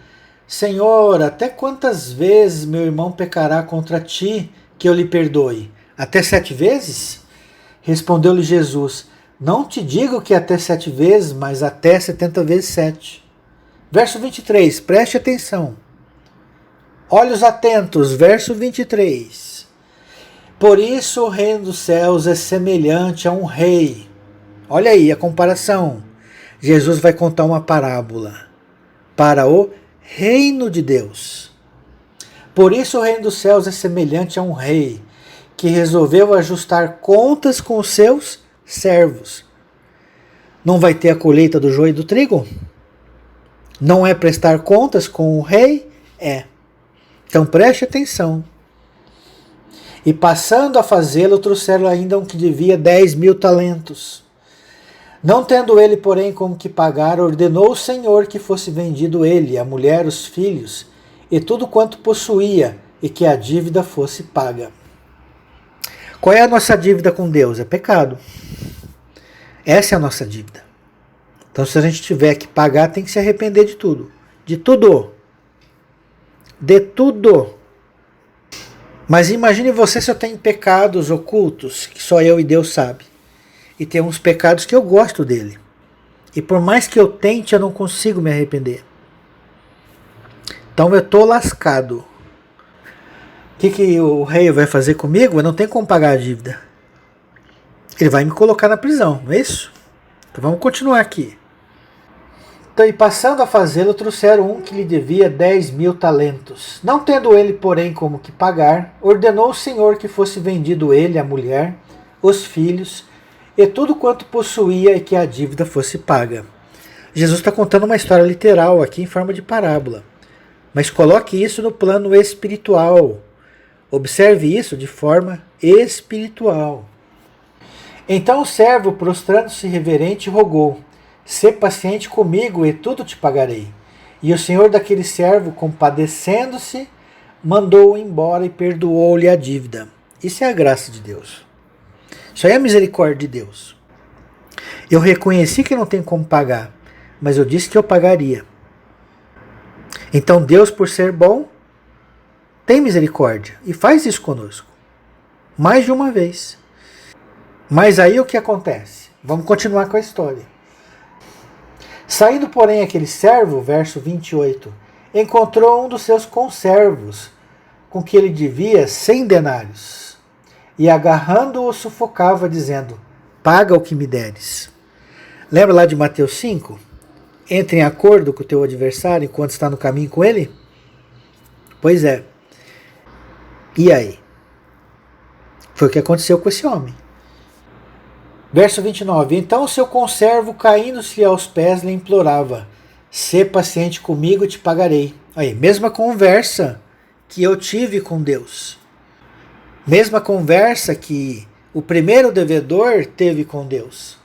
Senhor, até quantas vezes meu irmão pecará contra ti que eu lhe perdoe? Até 7 vezes? Respondeu-lhe Jesus: Não te digo que até 7 vezes, mas até 70 vezes 7. Verso 23, preste atenção. Olhos atentos, verso 23. Por isso o reino dos céus é semelhante a um rei. Olha aí a comparação. Jesus vai contar uma parábola para o reino de Deus. Por isso o reino dos céus é semelhante a um rei que resolveu ajustar contas com os seus servos. Não vai ter a colheita do joio e do trigo? Não é prestar contas com o rei? É. Então preste atenção. E passando a fazê-lo, trouxeram ainda um que devia 10.000 talentos. Não tendo ele, porém, como que pagar, ordenou o Senhor que fosse vendido ele, a mulher, os filhos, e tudo quanto possuía, e que a dívida fosse paga. Qual é a nossa dívida com Deus? É pecado. Essa é a nossa dívida. Então, se a gente tiver que pagar, tem que se arrepender de tudo. De tudo. De tudo. Mas imagine você se eu tenho pecados ocultos, que só eu e Deus sabe. E tem uns pecados que eu gosto dele. E por mais que eu tente, eu não consigo me arrepender. Então eu estou lascado. O que o rei vai fazer comigo? Eu não tenho como pagar a dívida. Ele vai me colocar na prisão, não é isso? Então vamos continuar aqui. Então, e passando a fazê-lo, trouxeram um que lhe devia 10.000 talentos. Não tendo ele, porém, como que pagar, ordenou o Senhor que fosse vendido ele, a mulher, os filhos, e tudo quanto possuía, e que a dívida fosse paga. Jesus está contando uma história literal aqui em forma de parábola. Mas coloque isso no plano espiritual. Observe isso de forma espiritual. Então o servo, prostrando-se reverente, rogou: Sê paciente comigo e tudo te pagarei. E o senhor daquele servo, compadecendo-se, mandou-o embora e perdoou-lhe a dívida. Isso é a graça de Deus. Isso aí é a misericórdia de Deus. Eu reconheci que não tenho como pagar, mas eu disse que eu pagaria. Então Deus, por ser bom, tem misericórdia e faz isso conosco. Mais de uma vez. Mas aí o que acontece? Vamos continuar com a história. Saindo, porém, aquele servo, verso 28, encontrou um dos seus conservos, com que ele devia 100 denários, e agarrando-o sufocava, dizendo: Paga o que me deres. Lembra lá de Mateus 5? entra em acordo com o teu adversário enquanto está no caminho com ele? Pois é. E aí? Foi o que aconteceu com esse homem. Verso 29. Então o seu conservo, caindo-se aos pés, lhe implorava: sê paciente comigo e te pagarei. Aí, mesma conversa que eu tive com Deus. Mesma conversa que o primeiro devedor teve com Deus.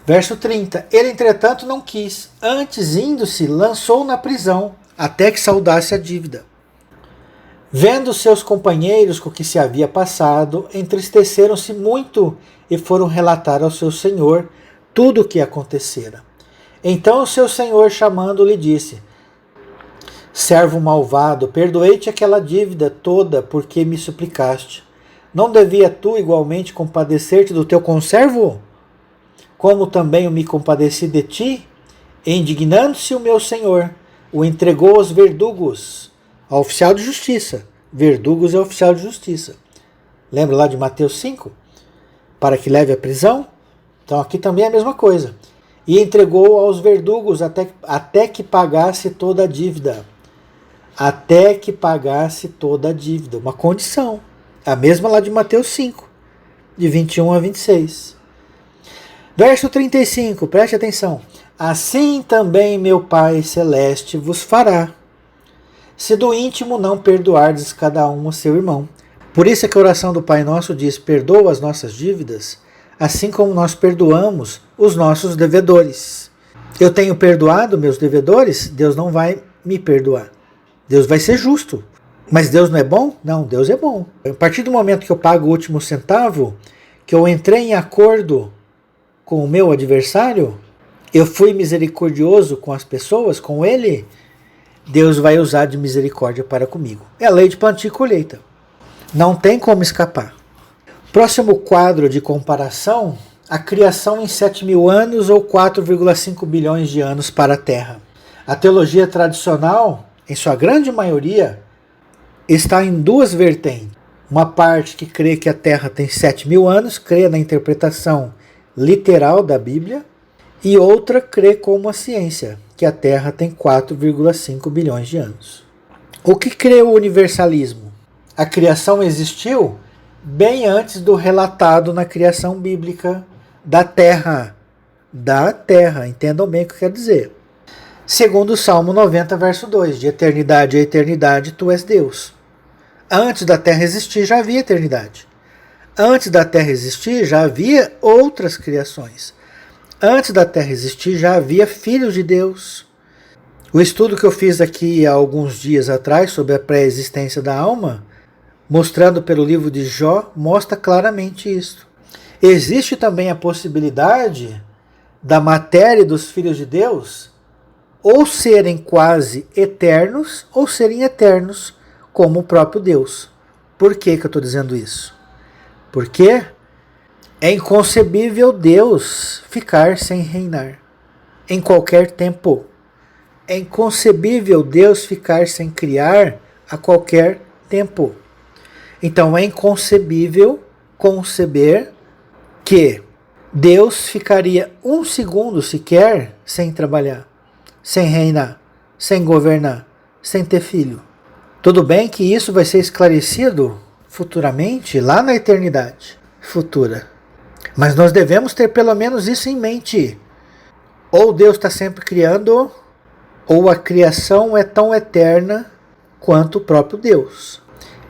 Verso 30. Ele, entretanto, não quis. Antes, indo-se, lançou na prisão, até que saudasse a dívida. Vendo seus companheiros com que se havia passado, entristeceram-se muito e foram relatar ao seu senhor tudo o que acontecera. Então o seu senhor, chamando-lhe, disse: servo malvado, perdoei-te aquela dívida toda porque me suplicaste. Não devia tu igualmente compadecer-te do teu conservo? Como também eu me compadeci de ti? Indignando-se o meu senhor, o entregou aos verdugos, ao oficial de justiça. Verdugos é oficial de justiça. Lembra lá de Mateus 5? Para que leve à prisão? Então aqui também é a mesma coisa. E entregou aos verdugos até que pagasse toda a dívida. Até que pagasse toda a dívida. Uma condição. A mesma lá de Mateus 5, de 21 a 26. Verso 35, preste atenção. Assim também meu Pai Celeste vos fará, se do íntimo não perdoardes cada um o seu irmão. Por isso é que a oração do Pai Nosso diz: perdoa as nossas dívidas, assim como nós perdoamos os nossos devedores. Eu tenho perdoado meus devedores, Deus não vai me perdoar. Deus vai ser justo. Mas Deus não é bom? Não, Deus é bom. A partir do momento que eu pago o último centavo, que eu entrei em acordo com o meu adversário, eu fui misericordioso com as pessoas, com ele, Deus vai usar de misericórdia para comigo. É a lei de plantio e colheita. Não tem como escapar. Próximo quadro de comparação: a criação em 7.000 anos ou 4,5 bilhões de anos para a Terra. A teologia tradicional, em sua grande maioria, está em duas vertentes. Uma parte que crê que a Terra tem 7.000 anos, crê na interpretação literal da Bíblia, e outra crê como a ciência, que a Terra tem 4,5 bilhões de anos. O que crê o universalismo? A criação existiu bem antes do relatado na criação bíblica da Terra. Da Terra, entendam bem o que quer dizer. Segundo o Salmo 90, verso 2, de eternidade a eternidade, tu és Deus. Antes da Terra existir, já havia eternidade. Antes da Terra existir, já havia outras criações. Antes da Terra existir, já havia filhos de Deus. O estudo que eu fiz aqui há alguns dias atrás sobre a pré-existência da alma, mostrando pelo livro de Jó, mostra claramente isso. Existe também a possibilidade da matéria dos filhos de Deus ou serem quase eternos ou serem eternos, como o próprio Deus. Por que eu estou dizendo isso? Porque é inconcebível Deus ficar sem reinar em qualquer tempo. É inconcebível Deus ficar sem criar a qualquer tempo. Então é inconcebível conceber que Deus ficaria um segundo sequer sem trabalhar, sem reinar, sem governar, sem ter filho. Tudo bem que isso vai ser esclarecido futuramente, lá na eternidade futura. Mas nós devemos ter pelo menos isso em mente. Ou Deus está sempre criando, ou a criação é tão eterna quanto o próprio Deus.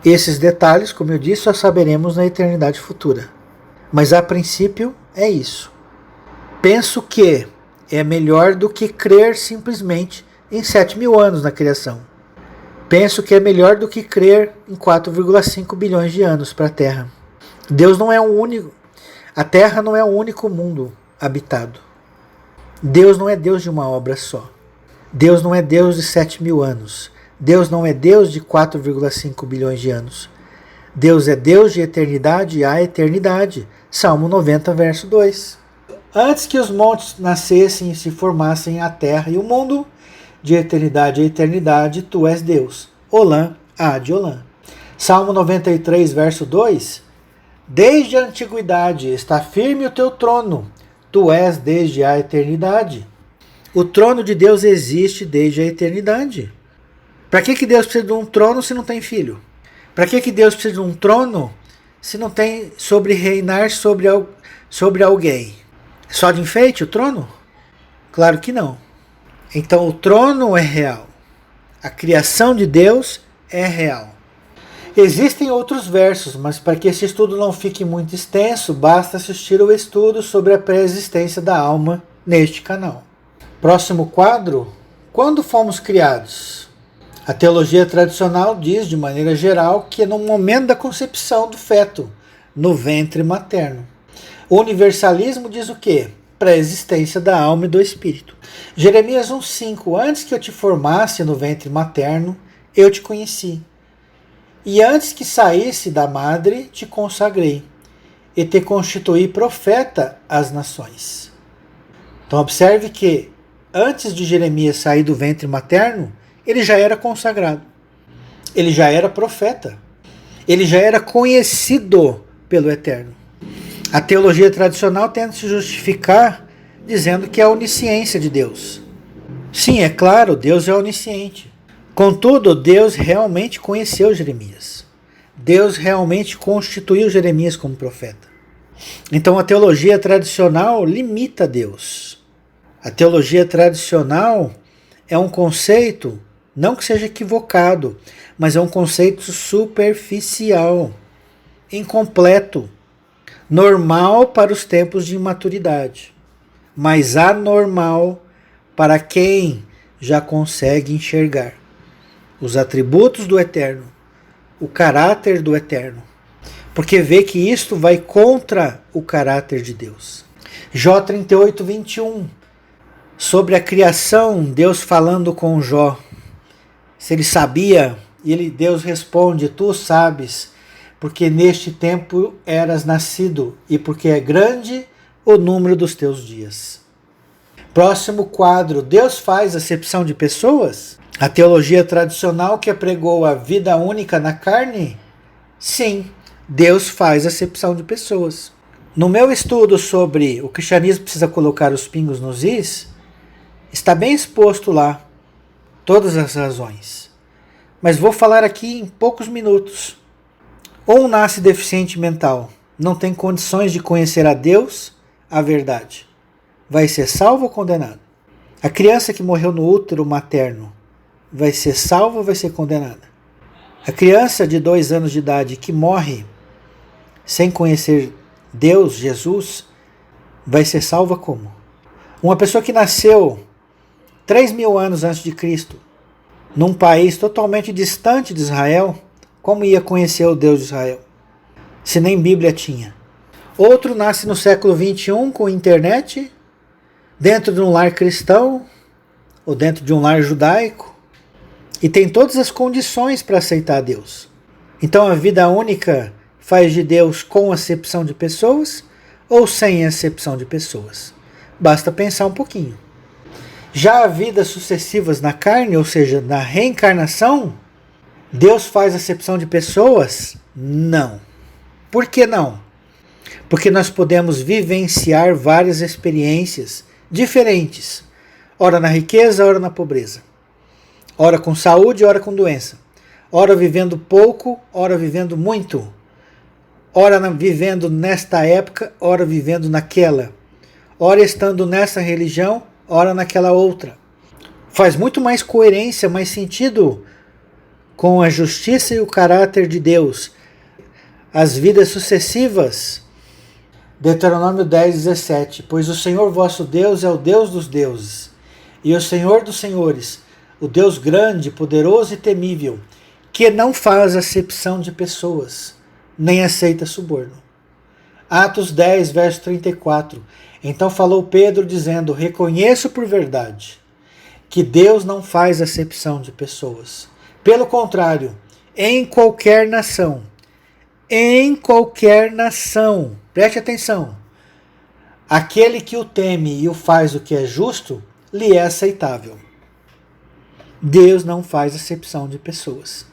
Esses detalhes, como eu disse, só saberemos na eternidade futura. Mas a princípio é isso. Penso que é melhor do que crer simplesmente em 7.000 anos na criação. Penso que é melhor do que crer em 4,5 bilhões de anos para a Terra. Deus não é o único. A Terra não é o único mundo habitado. Deus não é Deus de uma obra só. Deus não é Deus de 7.000 anos. Deus não é Deus de 4,5 bilhões de anos. Deus é Deus de eternidade a eternidade. Salmo 90, verso 2. Antes que os montes nascessem e se formassem a terra e o mundo, de eternidade a eternidade, tu és Deus. Olã, ad olã. Salmo 93, verso 2. Desde a antiguidade está firme o teu trono, tu és desde a eternidade. O trono de Deus existe desde a eternidade. Para que Deus precisa de um trono se não tem filho? Para que Deus precisa de um trono se não tem sobre reinar sobre alguém? Só de enfeite o trono? Claro que não. Então o trono é real. A criação de Deus é real. Existem outros versos, mas para que esse estudo não fique muito extenso, basta assistir o estudo sobre a pré-existência da alma neste canal. Próximo quadro: quando fomos criados? A teologia tradicional diz, de maneira geral, que é no momento da concepção do feto, no ventre materno. O universalismo diz o quê? Pré-existência da alma e do espírito. Jeremias 1,5: antes que eu te formasse no ventre materno, eu te conheci. E antes que saísse da madre, te consagrei, e te constituí profeta às nações. Então observe que, antes de Jeremias sair do ventre materno, ele já era consagrado. Ele já era profeta. Ele já era conhecido pelo Eterno. A teologia tradicional tenta se justificar dizendo que é a onisciência de Deus. Sim, é claro, Deus é onisciente. Contudo, Deus realmente conheceu Jeremias. Deus realmente constituiu Jeremias como profeta. Então a teologia tradicional limita Deus. A teologia tradicional é um conceito, não que seja equivocado, mas é um conceito superficial, incompleto, normal para os tempos de imaturidade, mas anormal para quem já consegue enxergar os atributos do Eterno, o caráter do Eterno, porque vê que isto vai contra o caráter de Deus. Jó 38:21, sobre a criação, Deus falando com Jó, se ele sabia, e Deus responde: tu sabes, porque neste tempo eras nascido, e porque é grande o número dos teus dias. Próximo quadro: Deus faz acepção de pessoas? A teologia tradicional que pregou a vida única na carne? Sim, Deus faz acepção de pessoas. No meu estudo sobre o cristianismo precisa colocar os pingos nos is, está bem exposto lá todas as razões. Mas vou falar aqui em poucos minutos. Ou nasce deficiente mental, não tem condições de conhecer a Deus, a verdade. Vai ser salvo ou condenado? A criança que morreu no útero materno vai ser salva ou vai ser condenada? A criança de 2 anos de idade que morre sem conhecer Deus, Jesus, vai ser salva como? Uma pessoa que nasceu 3.000 anos antes de Cristo, num país totalmente distante de Israel, como ia conhecer o Deus de Israel? Se nem Bíblia tinha. Outro nasce no século XXI com internet, dentro de um lar cristão, ou dentro de um lar judaico, e tem todas as condições para aceitar Deus. Então a vida única faz de Deus com acepção de pessoas ou sem acepção de pessoas? Basta pensar um pouquinho. Já a vidas sucessivas na carne, ou seja, na reencarnação, Deus faz acepção de pessoas? Não. Por que não? Porque nós podemos vivenciar várias experiências diferentes. Ora na riqueza, ora na pobreza. Ora com saúde, ora com doença. Ora vivendo pouco, ora vivendo muito. Ora vivendo nesta época, ora vivendo naquela. Ora estando nessa religião, ora naquela outra. Faz muito mais coerência, mais sentido com a justiça e o caráter de Deus. As vidas sucessivas. Deuteronômio 10:17. Pois o Senhor vosso Deus é o Deus dos deuses, e o Senhor dos senhores, o Deus grande, poderoso e temível, que não faz acepção de pessoas, nem aceita suborno. Atos 10, verso 34. Então falou Pedro dizendo: reconheço por verdade que Deus não faz acepção de pessoas. Pelo contrário, em qualquer nação, preste atenção, aquele que o teme e o faz o que é justo, lhe é aceitável. Deus não faz acepção de pessoas.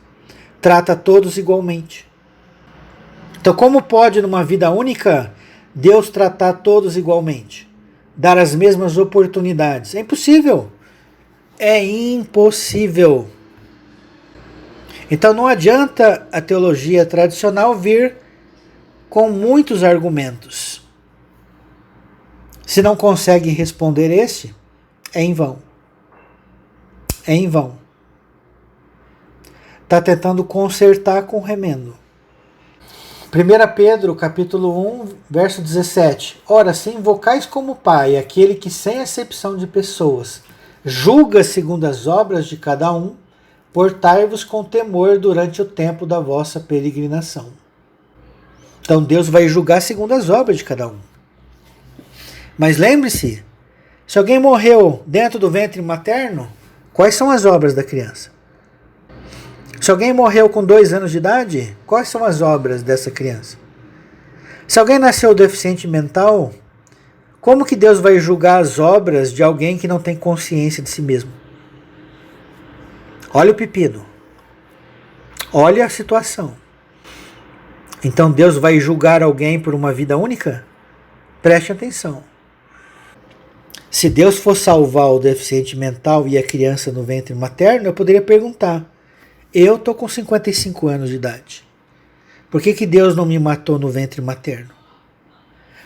Trata todos igualmente. Então, como pode, numa vida única, Deus tratar todos igualmente? dar as mesmas oportunidades. É impossível. É impossível. Então não adianta a teologia tradicional vir com muitos argumentos. Se não consegue responder esse, é em vão. É em vão. Está tentando consertar com remendo. 1 Pedro, capítulo 1, verso 17. Ora, se invocais como Pai aquele que, sem acepção de pessoas, julga segundo as obras de cada um, portai-vos com temor durante o tempo da vossa peregrinação. Então Deus vai julgar segundo as obras de cada um. Mas lembre-se, se alguém morreu dentro do ventre materno, quais são as obras da criança? Se alguém morreu com 2 anos de idade, quais são as obras dessa criança? Se alguém nasceu deficiente mental, como que Deus vai julgar as obras de alguém que não tem consciência de si mesmo? Olha o pepino. Olha a situação. Então Deus vai julgar alguém por uma vida única? Preste atenção. Se Deus for salvar o deficiente mental e a criança no ventre materno, eu poderia perguntar: eu estou com 55 anos de idade. Por que Deus não me matou no ventre materno?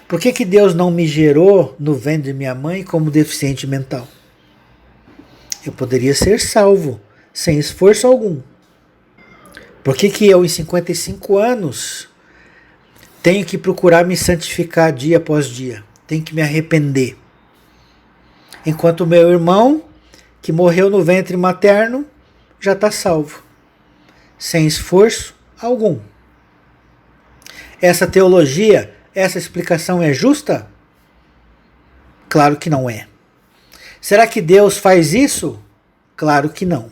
Por que Deus não me gerou no ventre de minha mãe como deficiente mental? Eu poderia ser salvo, sem esforço algum. Por que eu, em 55 anos, tenho que procurar me santificar dia após dia? Tenho que me arrepender. Enquanto o meu irmão, que morreu no ventre materno, já está salvo. Sem esforço algum. Essa teologia, essa explicação é justa? Claro que não é. Será que Deus faz isso? Claro que não.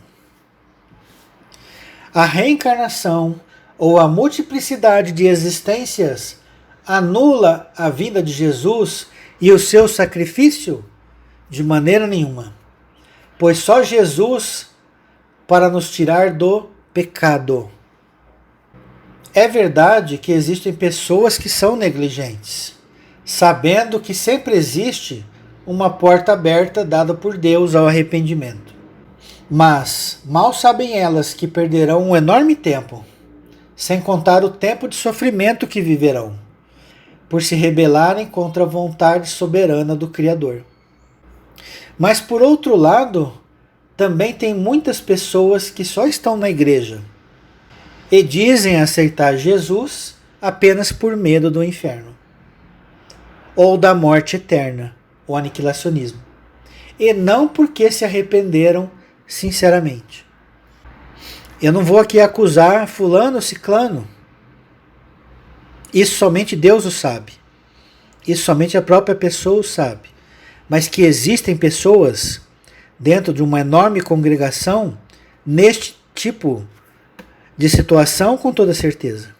A reencarnação ou a multiplicidade de existências anula a vinda de Jesus e o seu sacrifício? De maneira nenhuma. Pois só Jesus para nos tirar do pecado. É verdade que existem pessoas que são negligentes, sabendo que sempre existe uma porta aberta dada por Deus ao arrependimento. Mas mal sabem elas que perderão um enorme tempo, sem contar o tempo de sofrimento que viverão, por se rebelarem contra a vontade soberana do Criador. Mas por outro lado, também tem muitas pessoas que só estão na igreja e dizem aceitar Jesus apenas por medo do inferno, ou da morte eterna, o aniquilacionismo, e não porque se arrependeram sinceramente. Eu não vou aqui acusar fulano, ciclano. Isso somente Deus o sabe. Isso somente a própria pessoa o sabe. Mas que existem pessoas dentro de uma enorme congregação neste tipo de situação, com toda certeza.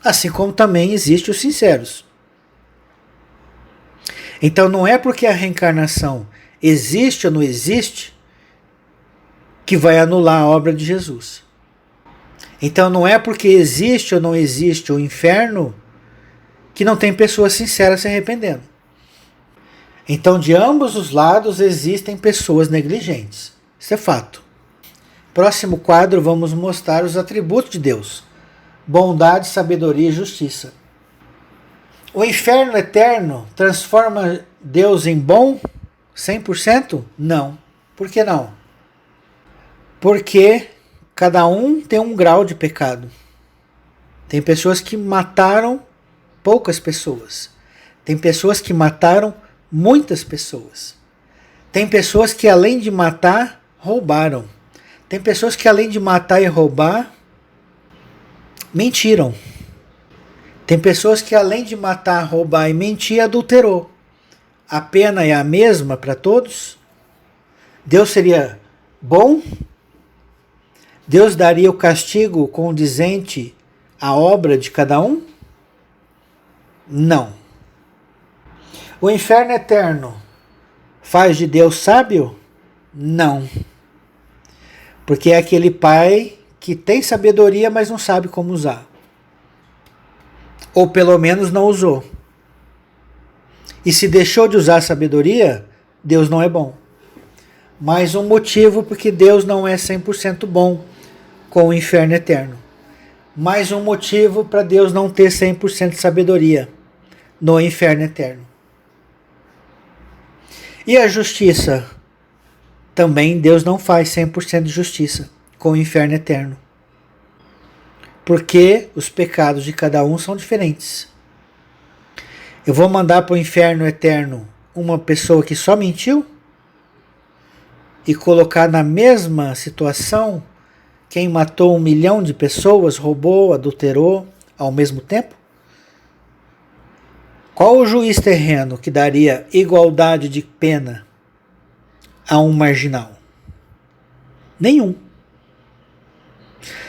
Assim como também existem os sinceros. Então não é porque a reencarnação existe ou não existe que vai anular a obra de Jesus. Então não é porque existe ou não existe o inferno que não tem pessoas sinceras se arrependendo. Então de ambos os lados existem pessoas negligentes. Isso é fato. Próximo quadro, vamos mostrar os atributos de Deus: bondade, sabedoria e justiça. O inferno eterno transforma Deus em bom 100%? Não. Por que não? Porque cada um tem um grau de pecado. Tem pessoas que mataram poucas pessoas. Tem pessoas que mataram muitas pessoas. Tem pessoas que, além de matar, roubaram. Tem pessoas que, além de matar e roubar, mentiram. Tem pessoas que, além de matar, roubar e mentir, adulterou. A pena é a mesma para todos? Deus seria bom? Deus daria o castigo condizente à obra de cada um? Não. O inferno eterno faz de Deus sábio? Não. Porque é aquele pai que tem sabedoria, mas não sabe como usar. Ou pelo menos não usou. e se deixou de usar a sabedoria, Deus não é bom. Mais um motivo porque Deus não é 100% bom com o inferno eterno. Mais um motivo para Deus não ter 100% de sabedoria no inferno eterno. E a justiça? Também Deus não faz 100% de justiça com o inferno eterno. Porque os pecados de cada um são diferentes. Eu vou mandar para o inferno eterno uma pessoa que só mentiu? E colocar na mesma situação quem matou 1 milhão de pessoas, roubou, adulterou ao mesmo tempo? Qual o juiz terreno que daria igualdade de pena a um marginal? Nenhum.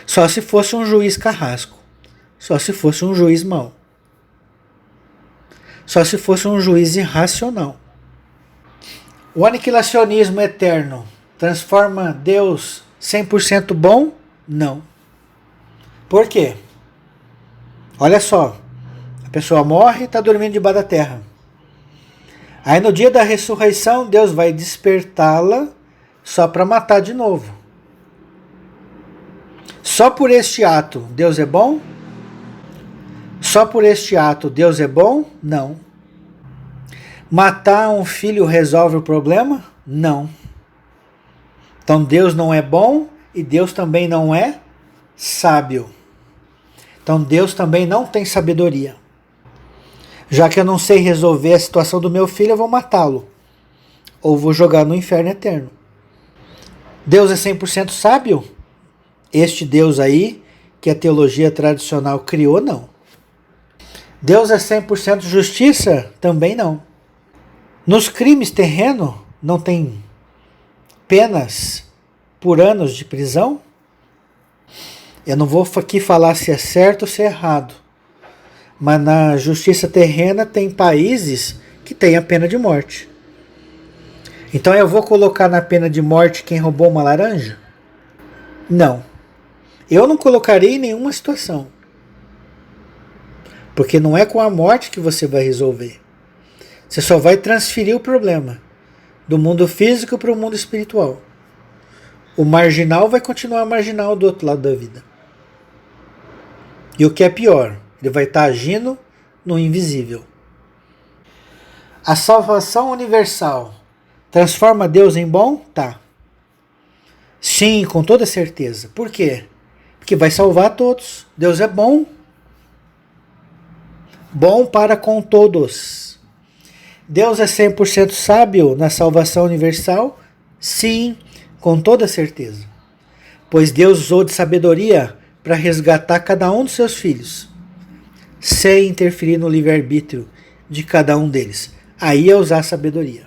Só se fosse um juiz carrasco. Só se fosse um juiz mau. Só se fosse um juiz irracional. O aniquilacionismo eterno transforma Deus 100% bom? Não. Por quê? Olha só. A pessoa morre e está dormindo debaixo da terra. Aí no dia da ressurreição, Deus vai despertá-la só para matar de novo. Só por este ato, Deus é bom? Só por este ato, Deus é bom? Não. Matar um filho resolve o problema? Não. Então Deus não é bom e Deus também não é sábio. Então Deus também não tem sabedoria. Já que eu não sei resolver a situação do meu filho, eu vou matá-lo. Ou vou jogar no inferno eterno. Deus é 100% sábio? Este Deus aí, que a teologia tradicional criou, não. Deus é 100% justiça? Também não. Nos crimes terrenos, não tem penas por anos de prisão? Eu não vou aqui falar se é certo ou se é errado. Mas na justiça terrena tem países que têm a pena de morte. Então eu vou colocar na pena de morte quem roubou uma laranja? Não. Eu não colocaria em nenhuma situação. Porque não é com a morte que você vai resolver. Você só vai transferir o problema do mundo físico para o mundo espiritual. O marginal vai continuar marginal do outro lado da vida. E o que é pior, ele vai estar agindo no invisível. A salvação universal transforma Deus em bom? Tá. Sim, com toda certeza. Por quê? Porque vai salvar todos. Deus é bom. Bom para com todos. Deus é 100% sábio na salvação universal? Sim, com toda certeza. Pois Deus usou de sabedoria para resgatar cada um dos seus filhos, sem interferir no livre-arbítrio de cada um deles. Aí é usar sabedoria.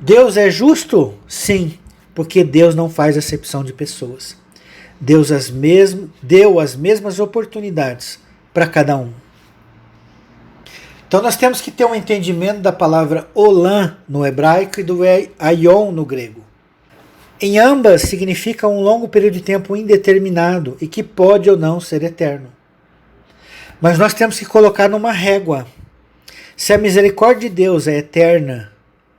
Deus é justo? Sim, porque Deus não faz acepção de pessoas. Deus deu as mesmas oportunidades para cada um. Então nós temos que ter um entendimento da palavra olam no hebraico e do aion no grego. Em ambas significa um longo período de tempo indeterminado e que pode ou não ser eterno. Mas nós temos que colocar numa régua. Se a misericórdia de Deus é eterna,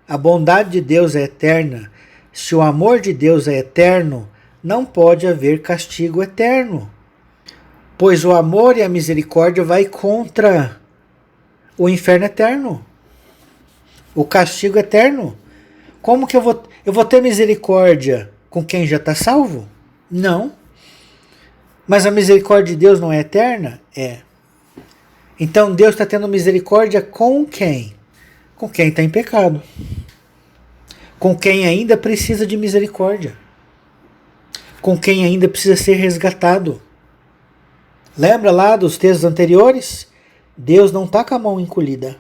a bondade de Deus é eterna, se o amor de Deus é eterno, não pode haver castigo eterno. Pois o amor e a misericórdia vai contra o inferno eterno, o castigo eterno. Como que eu vou ter misericórdia com quem já está salvo? Não. Mas a misericórdia de Deus não é eterna? É. Então Deus está tendo misericórdia com quem? Com quem está em pecado. Com quem ainda precisa de misericórdia. Com quem ainda precisa ser resgatado. Lembra lá dos textos anteriores? Deus não está com a mão encolhida.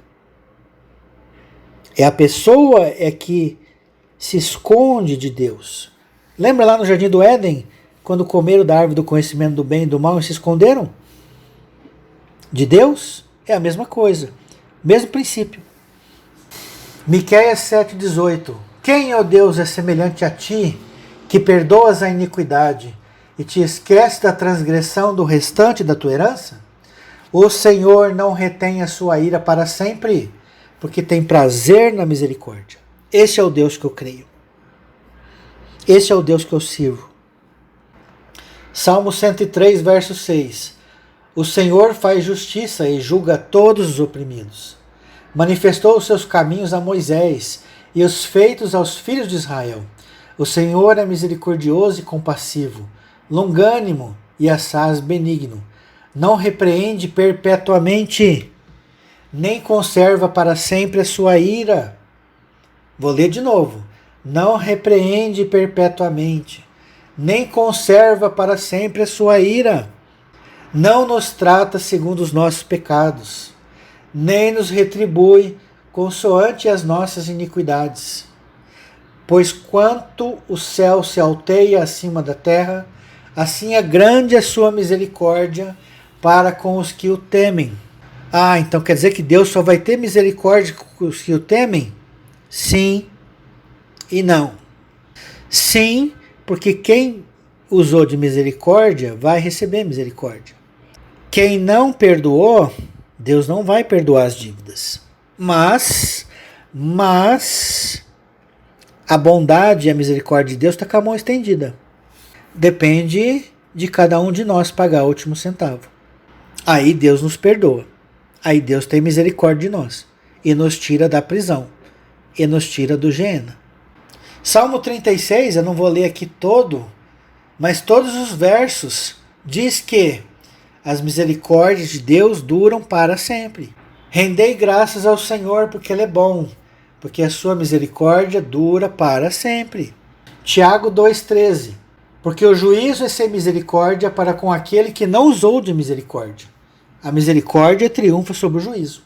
É a pessoa que se esconde de Deus. Lembra lá no Jardim do Éden, quando comeram da árvore do conhecimento do bem e do mal e se esconderam? De Deus? É a mesma coisa. Mesmo princípio. Miqueias 7,18. Quem, ó Deus, é semelhante a ti, que perdoas a iniquidade e te esquece da transgressão do restante da tua herança? O Senhor não retém a sua ira para sempre, porque tem prazer na misericórdia. Esse é o Deus que eu creio. Esse é o Deus que eu sirvo. Salmo 103, verso 6. O Senhor faz justiça e julga todos os oprimidos. Manifestou os seus caminhos a Moisés e os feitos aos filhos de Israel. O Senhor é misericordioso e compassivo, longânimo e assaz benigno. Não repreende perpetuamente, nem conserva para sempre a sua ira. Vou ler de novo. Não repreende perpetuamente, nem conserva para sempre a sua ira. Não nos trata segundo os nossos pecados, nem nos retribui consoante as nossas iniquidades. Pois quanto o céu se alteia acima da terra, assim é grande a sua misericórdia para com os que o temem. Ah, então quer dizer que Deus só vai ter misericórdia com os que o temem? Sim e não. Sim, porque quem usou de misericórdia vai receber misericórdia. Quem não perdoou, Deus não vai perdoar as dívidas. Mas a bondade e a misericórdia de Deus está com a mão estendida. Depende de cada um de nós pagar o último centavo. Aí Deus nos perdoa. Aí Deus tem misericórdia de nós. E nos tira da prisão. E nos tira do Geena. Salmo 36, eu não vou ler aqui todo, mas todos os versos diz que as misericórdias de Deus duram para sempre. Rendei graças ao Senhor porque Ele é bom, porque a sua misericórdia dura para sempre. Tiago 2,13. Porque o juízo é sem misericórdia para com aquele que não usou de misericórdia. A misericórdia triunfa sobre o juízo.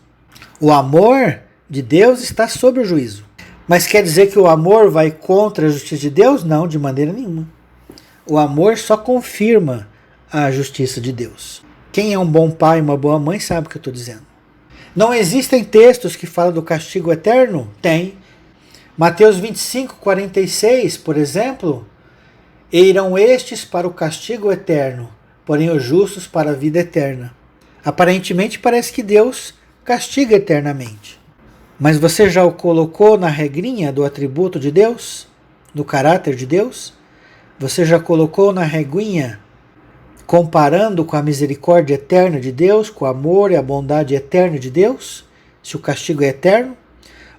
O amor de Deus está sobre o juízo. Mas quer dizer que o amor vai contra a justiça de Deus? Não, de maneira nenhuma. O amor só confirma a justiça de Deus. Quem é um bom pai e uma boa mãe sabe o que eu estou dizendo. Não existem textos que falam do castigo eterno? Tem. Mateus 25:46, por exemplo, irão estes para o castigo eterno, porém os justos para a vida eterna. Aparentemente parece que Deus castiga eternamente. Mas você já o colocou na regrinha do atributo de Deus? Do caráter de Deus? Você já colocou na reguinha, comparando com a misericórdia eterna de Deus, com o amor e a bondade eterna de Deus? Se o castigo é eterno?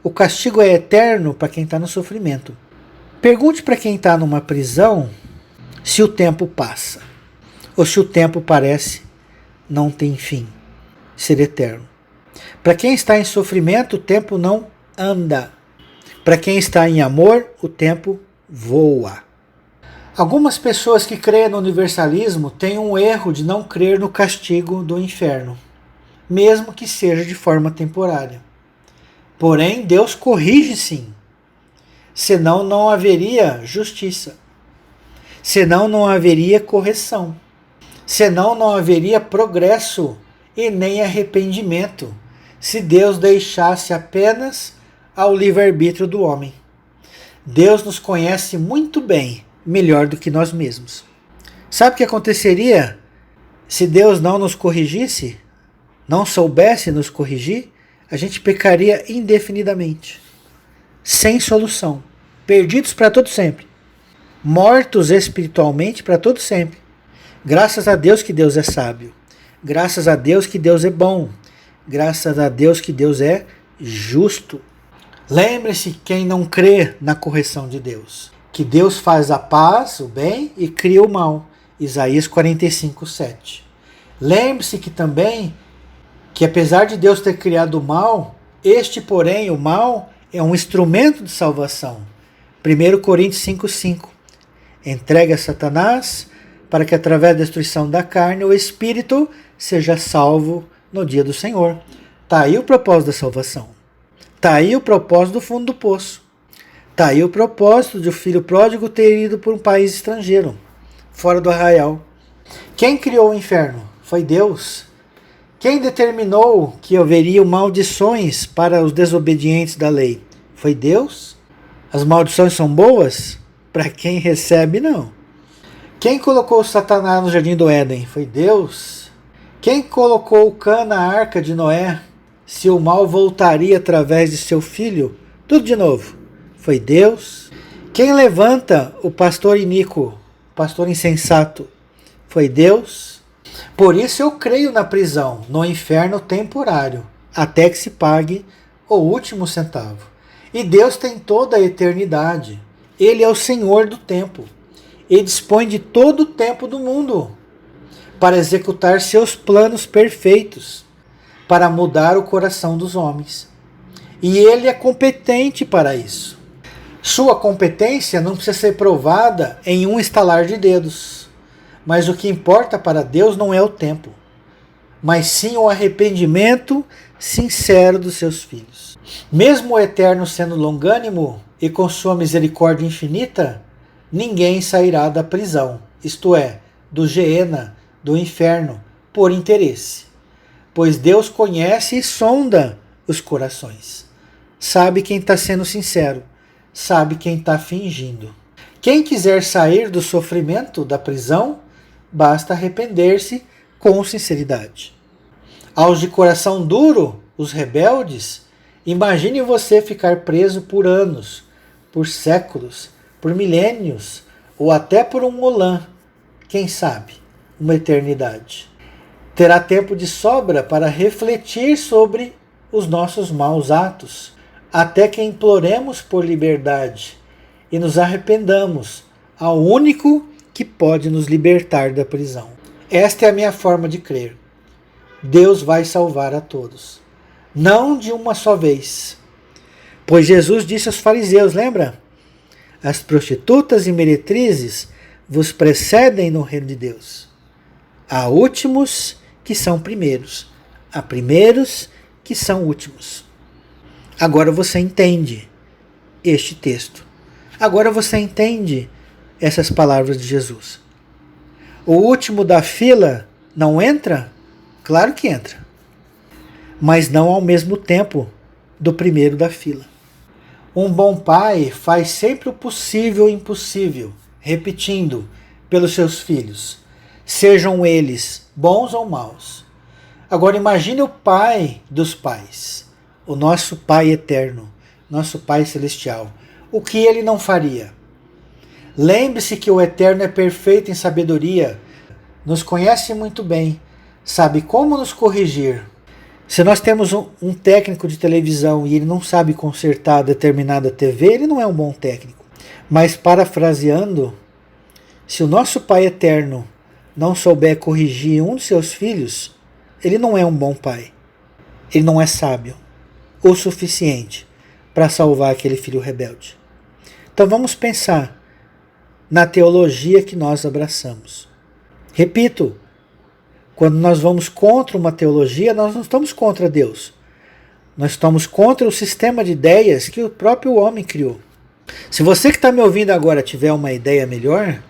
O castigo é eterno para quem está no sofrimento. Pergunte para quem está numa prisão se o tempo passa. Ou se o tempo parece não tem fim, ser eterno. Para quem está em sofrimento, o tempo não anda. Para quem está em amor, o tempo voa. Algumas pessoas que creem no universalismo têm um erro de não crer no castigo do inferno, mesmo que seja de forma temporária. Porém, Deus corrige sim, senão não haveria justiça, senão não haveria correção, senão não haveria progresso e nem arrependimento, se Deus deixasse apenas ao livre-arbítrio do homem. Deus nos conhece muito bem, melhor do que nós mesmos. Sabe o que aconteceria se Deus não nos corrigisse? Não soubesse nos corrigir? A gente pecaria indefinidamente, sem solução, perdidos para todo sempre, mortos espiritualmente para todo sempre. Graças a Deus que Deus é sábio, graças a Deus que Deus é bom, graças a Deus que Deus é justo. Lembre-se, quem não crê na correção de Deus, que Deus faz a paz, o bem, e cria o mal. Isaías 45:7. Lembre-se que também, que apesar de Deus ter criado o mal, este, porém, o mal, é um instrumento de salvação. 1 Coríntios 5:5. Entrega a Satanás para que através da destruição da carne o espírito seja salvo no dia do Senhor. Está aí o propósito da salvação. Está aí o propósito do fundo do poço. Está aí o propósito de o filho pródigo ter ido por um país estrangeiro, fora do arraial. Quem criou o inferno? Foi Deus. Quem determinou que haveria maldições para os desobedientes da lei? Foi Deus. As maldições são boas? Para quem recebe, não. Quem colocou Satanás no jardim do Éden? Foi Deus. Quem colocou Cã na arca de Noé? Se o mal voltaria através de seu filho, tudo de novo. Foi Deus. Quem levanta o pastor iníquo, pastor insensato? Foi Deus. Por isso eu creio na prisão, no inferno temporário, até que se pague o último centavo. E Deus tem toda a eternidade. Ele é o Senhor do tempo. E dispõe de todo o tempo do mundo para executar seus planos perfeitos, para mudar o coração dos homens. E ele é competente para isso. Sua competência não precisa ser provada em um estalar de dedos. Mas o que importa para Deus não é o tempo, mas sim o arrependimento sincero dos seus filhos. Mesmo o Eterno sendo longânimo e com sua misericórdia infinita, ninguém sairá da prisão, isto é, do Geena, do inferno, por interesse. Pois Deus conhece e sonda os corações. Sabe quem está sendo sincero, sabe quem está fingindo. Quem quiser sair do sofrimento da prisão, basta arrepender-se com sinceridade. Aos de coração duro, os rebeldes, imagine você ficar preso por anos, por séculos, por milênios, ou até por um olã, quem sabe, uma eternidade. Terá tempo de sobra para refletir sobre os nossos maus atos, até que imploremos por liberdade e nos arrependamos ao único que pode nos libertar da prisão. Esta é a minha forma de crer. Deus vai salvar a todos, não de uma só vez. Pois Jesus disse aos fariseus, lembra? As prostitutas e meretrizes vos precedem no reino de Deus. Há últimos que são primeiros, há primeiros que são últimos. Agora você entende este texto. Agora você entende essas palavras de Jesus. O último da fila não entra? Claro que entra. Mas não ao mesmo tempo do primeiro da fila. Um bom pai faz sempre o possível e o impossível, repetindo, pelos seus filhos, sejam eles bons ou maus. Agora imagine o pai dos pais, o nosso Pai eterno, nosso Pai celestial. O que ele não faria? Lembre-se que o Eterno é perfeito em sabedoria, nos conhece muito bem, sabe como nos corrigir. Se nós temos um técnico de televisão e ele não sabe consertar determinada TV, ele não é um bom técnico. Mas parafraseando, se o nosso Pai Eterno não souber corrigir um de seus filhos, ele não é um bom pai. Ele não é sábio o suficiente para salvar aquele filho rebelde. Então vamos pensar na teologia que nós abraçamos. Repito, quando nós vamos contra uma teologia, nós não estamos contra Deus. Nós estamos contra o sistema de ideias que o próprio homem criou. Se você que está me ouvindo agora tiver uma ideia melhor,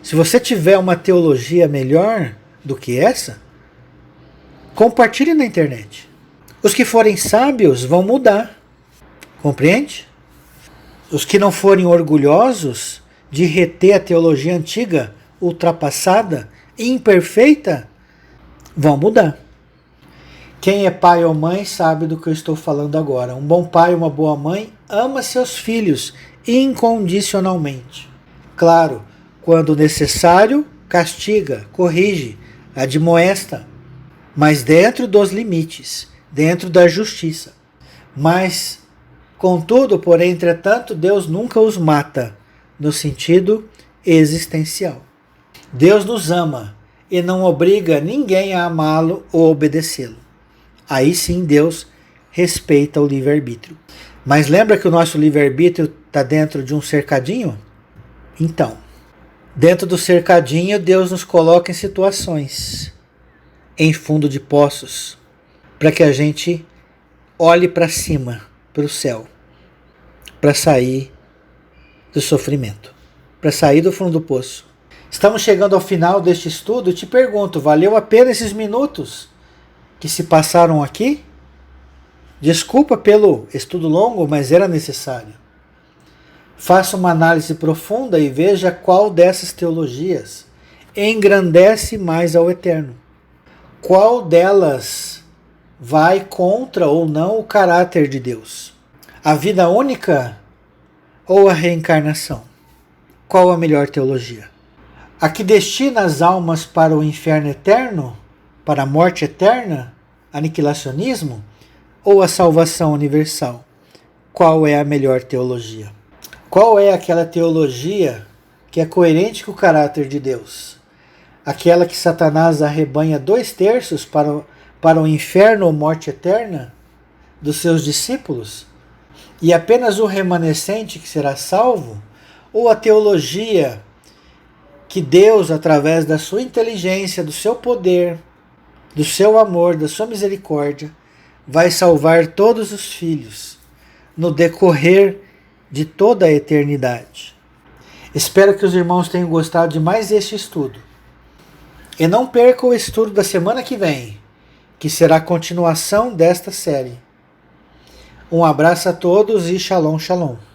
se você tiver uma teologia melhor do que essa, compartilhe na internet. Os que forem sábios vão mudar. Compreende? Os que não forem orgulhosos de reter a teologia antiga, ultrapassada, imperfeita, vão mudar. Quem é pai ou mãe sabe do que eu estou falando agora. Um bom pai, uma boa mãe, ama seus filhos incondicionalmente. Claro, quando necessário, castiga, corrige, admoesta, mas dentro dos limites, dentro da justiça. Mas, contudo, porém, entretanto, Deus nunca os mata, no sentido existencial. Deus nos ama e não obriga ninguém a amá-lo ou obedecê-lo. Aí sim Deus respeita o livre-arbítrio. Mas lembra que o nosso livre-arbítrio está dentro de um cercadinho? Então, dentro do cercadinho, Deus nos coloca em situações, em fundo de poços, para que a gente olhe para cima, para o céu, para sair do sofrimento, para sair do fundo do poço. Estamos chegando ao final deste estudo e te pergunto, valeu a pena esses minutos que se passaram aqui? Desculpa pelo estudo longo, mas era necessário. Faça uma análise profunda e veja qual dessas teologias engrandece mais ao Eterno. Qual delas vai contra ou não o caráter de Deus? A vida única ou a reencarnação? Qual a melhor teologia? A que destina as almas para o inferno eterno, para a morte eterna, aniquilacionismo, ou a salvação universal? Qual é a melhor teologia? Qual é aquela teologia que é coerente com o caráter de Deus? Aquela que Satanás arrebanha 2/3 para o inferno ou morte eterna dos seus discípulos? E apenas o remanescente que será salvo? Ou a teologia que Deus, através da sua inteligência, do seu poder, do seu amor, da sua misericórdia, vai salvar todos os filhos no decorrer de toda a eternidade? Espero que os irmãos tenham gostado de mais este estudo. E não perca o estudo da semana que vem, que será a continuação desta série. Um abraço a todos e shalom, shalom.